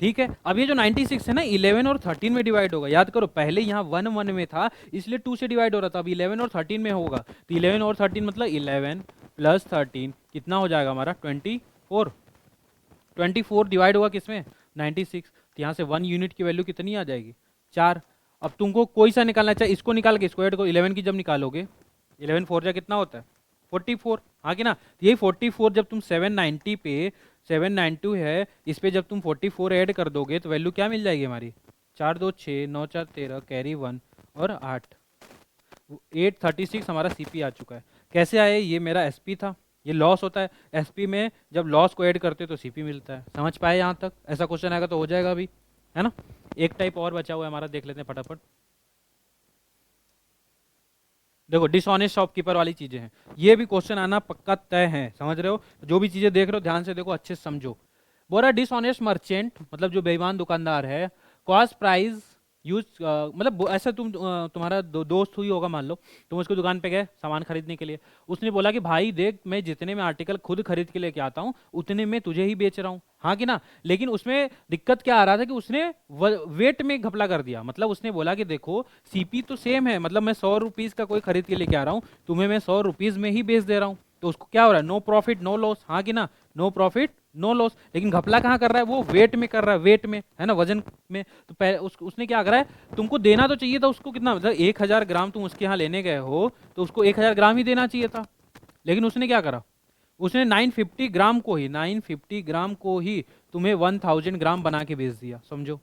ठीक है। अब ये जो 96 है ना 11 और 13 में डिवाइड होगा। याद करो पहले यहाँ 1 1 में था, इसलिए 2 से डिवाइड हो रहा था, अब 11 और 13 में होगा। तो 11 और 13 मतलब 11 प्लस 13 कितना हो जाएगा हमारा 24। 24 डिवाइड होगा किसमें 96, तो यहाँ से 1 यूनिट की वैल्यू कितनी आ जाएगी 4। अब तुमको कोई सा निकालना चाहिए, इसको निकाल के स्क्वायर को 11 की जब निकालोगे, 11 4 जा कितना होता है 44, हाँ कि ना। तो यही 44 जब तुम 790 पे 792 है, इस पे जब तुम 44 ऐड कर दोगे तो वैल्यू क्या मिल जाएगी हमारी 4 2 6 9 4 13 कैरी 1 और 8 836 हमारा सीपी आ चुका है। कैसे आए, ये मेरा एसपी था, ये लॉस होता है एसपी में, जब लॉस को ऐड करते तो सीपी मिलता है। समझ पाए यहाँ तक, ऐसा क्वेश्चन आएगा तो हो जाएगा अभी, है ना। एक टाइप और बचा हुआ है हमारा, देख लेते हैं फटाफट। देखो डिसऑनेस्ट शॉपकीपर वाली चीजें हैं, ये भी क्वेश्चन आना पक्का तय है, समझ रहे हो। जो भी चीजें देख रहे हो ध्यान से देखो, अच्छे से समझो। बोला डिसऑनेस्ट मर्चेंट मतलब जो बेईमान दुकानदार है, कॉस्ट प्राइस यूज मतलब ऐसा तुम्हारा दोस्त हुई होगा, मान लो तुम उसकी दुकान पे गए सामान खरीदने के लिए, उसने बोला कि भाई देख मैं जितने में आर्टिकल खुद खरीद के लेके आता हूँ उतने में तुझे ही बेच रहा हूँ, हाँ कि ना। लेकिन उसमें दिक्कत क्या आ रहा था कि उसने वेट में घपला कर दिया। मतलब उसने बोला कि देखो सीपी तो सेम है, मतलब मैं 100 रुपीज का कोई खरीद के लेके आ रहा हूँ, तुम्हें मैं 100 रुपीज में ही बेच दे रहा हूँ। तो उसको क्या हो रहा है, नो प्रॉफिट नो लॉस, हाँ कि ना, नो प्रॉफिट नो लॉस। लेकिन घपला कहाँ कर रहा है, वो वेट में कर रहा है, वेट में, है ना, वजन में। तो उसने क्या करा है, तुमको देना तो चाहिए था उसको कितना, मतलब 1000 ग्राम तुम उसके यहाँ लेने गए हो तो उसको 1000 ग्राम ही देना चाहिए था। लेकिन उसने क्या करा, उसने 950 ग्राम को ही तुम्हें 1000 ग्राम बना के बेच दिया। समझो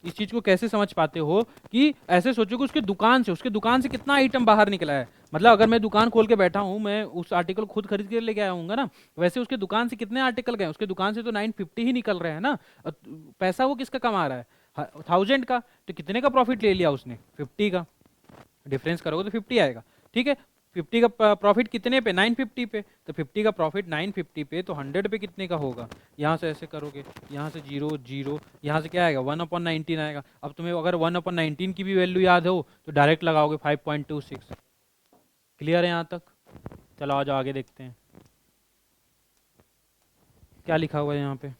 इस चीज को कैसे समझ पाते हो, कि ऐसे सोचो कि उसके दुकान से कितना आइटम बाहर निकला है। मतलब अगर मैं दुकान खोल के बैठा हूं, मैं उस आर्टिकल खुद खरीद के लेके आया हूँ ना, वैसे उसके दुकान से कितने आर्टिकल गए, उसके दुकान से तो 950 ही निकल रहे हैं ना। पैसा वो किसका कमा रहा है 1000 का, तो कितने का प्रॉफिट ले लिया उसने 50 का, डिफरेंस करोगे तो 50 आएगा, ठीक है। 50 का प्रॉफिट कितने पे 950 पे, तो 50 का प्रॉफिट 950 पे, तो 100 पे कितने का होगा, यहाँ से ऐसे करोगे, यहाँ से 0 0, यहाँ से क्या आएगा 1/19 आएगा। अब तुम्हें अगर 1/19 की भी वैल्यू याद हो तो डायरेक्ट लगाओगे 5.26। क्लियर है यहाँ तक, चलो आ जाओ आगे देखते हैं क्या लिखा हुआ है यहाँ पे।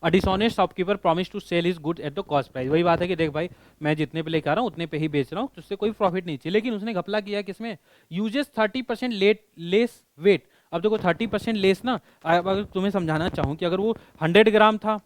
A dishonest shopkeeper promise to sell his good at the cost price. वही बात है कि देख भाई मैं जितने पे लेकर आ रहा हूँ उतने पे ही बेच रहा हूँ, तुझसे कोई प्रॉफिट नहीं चाहिए, लेकिन उसने घपला किया किसमें, यूजेस 30% लेट लेस वेट। अब देखो 30% लेस ना, अगर तुम्हें समझाना चाहूँ कि अगर वो 100 ग्राम था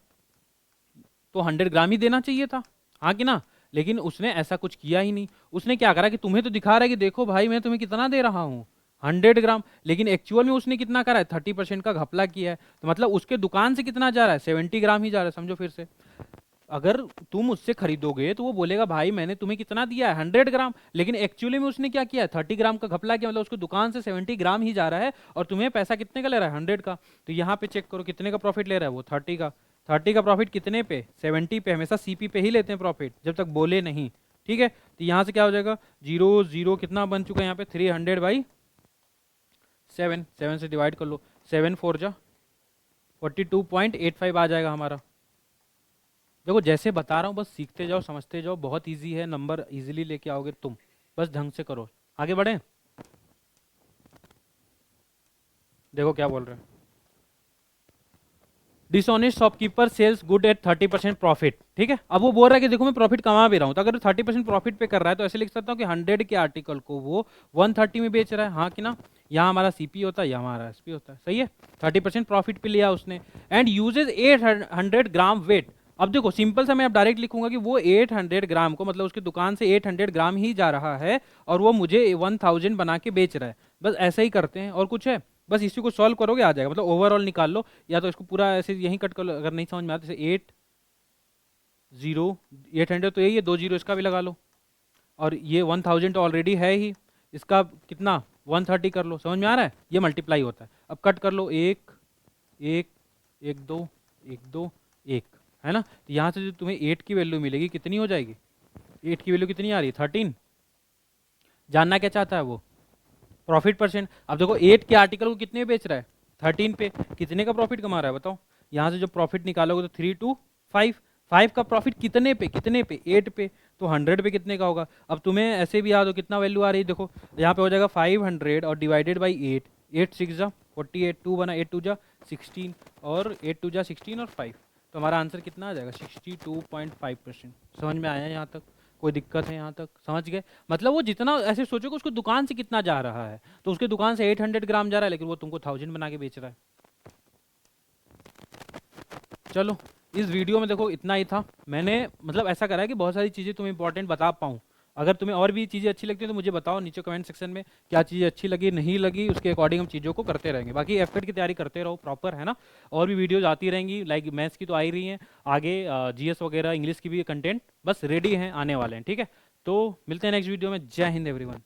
तो 100 ग्राम ही देना चाहिए था, हाँ कि ना, लेकिन उसने ऐसा कुछ किया ही नहीं। उसने क्या करा कि तुम्हें तो दिखा रहा है कि देखो भाई मैं तुम्हें कितना दे रहा हूँ 100 ग्राम, लेकिन एक्चुअल में उसने कितना करा है, 30% का घपला किया है। तो मतलब उसके दुकान से कितना जा रहा है, 70 ग्राम ही जा रहा है। समझो फिर से, अगर तुम उससे खरीदोगे तो वो बोलेगा भाई मैंने तुम्हें कितना दिया है 100 ग्राम, लेकिन एक्चुअली में उसने क्या किया है, 30 ग्राम का घपला किया, मतलब उसको दुकान से 70 ग्राम ही जा रहा है और तुम्हें पैसा कितने का ले रहा है, 100 का। तो यहाँ पे चेक करो कितने का प्रॉफिट ले रहा है वो, 30 का। 30 का प्रॉफिट कितने पे, 70 पे। हमेशा सीपी पे ही लेते हैं प्रॉफिट जब तक बोले नहीं, ठीक है। तो यहाँ से क्या हो जाएगा, जीरो जीरो कितना बन चुका है यहाँ पे, 300/7, 7 से डिवाइड कर लो, 7×4 42.85 आ जाएगा हमारा। देखो जैसे बता रहा हूँ बस सीखते जाओ समझते जाओ, बहुत इजी है, नंबर इजीली लेके आओगे तुम, बस ढंग से करो। आगे बढ़े, देखो क्या बोल रहे हैं। Dishonest shopkeeper sells good at 30% profit, ठीक है। अब वो बोल रहा है कि देखो मैं प्रॉफिट कमा भी रहा हूँ, तो अगर 30% प्रॉफिट पे कर रहा है तो ऐसे लिख सकता हूँ कि 100 के आर्टिकल को वो 130 में बेच रहा है, हाँ कि ना। यहाँ हमारा सीपी होता है, यहाँ हमारा एसपी होता है, सही है। 30% प्रॉफिट पे लिया उसने, एंड यूजेज 800 ग्राम वेट। अब देखो सिंपल सा मैं अब डायरेक्ट लिखूंगा कि वो 800 ग्राम को, मतलब उसकी दुकान से 800 ग्राम ही जा रहा है और वो मुझे 1000 बना के बेच रहा है। बस ऐसा ही करते हैं, और कुछ है, बस इसी को सॉल्व करोगे आ जाएगा, मतलब ओवरऑल निकाल लो, या तो इसको पूरा ऐसे यहीं कट कर लो, अगर नहीं समझ में आता जैसे 800 तो यही है, 2 जीरो इसका भी लगा लो, और ये 1000 तो ऑलरेडी है ही, इसका कितना 130 कर लो, समझ में आ रहा है, ये मल्टीप्लाई होता है। अब कट कर लो, एक एक एक दो, एक दो, एक, है ना। तो यहाँ से जो तुम्हें 8 की वैल्यू मिलेगी कितनी हो जाएगी, 8 की वैल्यू कितनी आ रही है, 13। जानना क्या चाहता है वो, प्रॉफिट परसेंट। अब देखो 8 के आर्टिकल को कितने बेच रहा है, 13 पे, कितने का प्रॉफिट कमा रहा है बताओ। यहाँ से जो प्रॉफिट निकालोगे तो 3 to 5, 5 का प्रॉफिट कितने पे, कितने पे, 8 पे, तो 100 पे कितने का होगा। अब तुम्हें ऐसे भी याद हो कितना वैल्यू आ रही है, देखो यहाँ पे हो जाएगा 500 और डिवाइडेड बाई 8, 8 6 जा 48, 2 बना, 8 2 जा 16, और 8 2 जा 16 और 5, तो हमारा आंसर कितना आ जाएगा 62.5%। समझ में आया यहाँ तक, कोई दिक्कत है यहाँ तक, समझ गए। मतलब वो जितना ऐसे सोचो कि उसको दुकान से कितना जा रहा है, तो उसके दुकान से 800 ग्राम जा रहा है, लेकिन वो तुमको 1000 बना के बेच रहा है। चलो इस वीडियो में देखो इतना ही था, मैंने मतलब ऐसा करा है कि बहुत सारी चीज़ें तुम्हें इंपॉर्टेंट बता पाऊँ। अगर तुम्हें और भी चीज़ें अच्छी लगती है तो मुझे बताओ नीचे कमेंट सेक्शन में, क्या चीज़ें अच्छी लगी नहीं लगी, उसके अकॉर्डिंग हम चीज़ों को करते रहेंगे। बाकी एफएड की तैयारी करते रहो प्रॉपर, है ना। और भी वीडियोज आती रहेंगी, लाइक मैथ्स की तो आ ही रही हैं, आगे जीएस वगैरह इंग्लिश की भी कंटेंट बस रेडी हैं, आने वाले हैं, ठीक है। तो मिलते हैं नेक्स्ट वीडियो में। जय हिंद एवरीवन।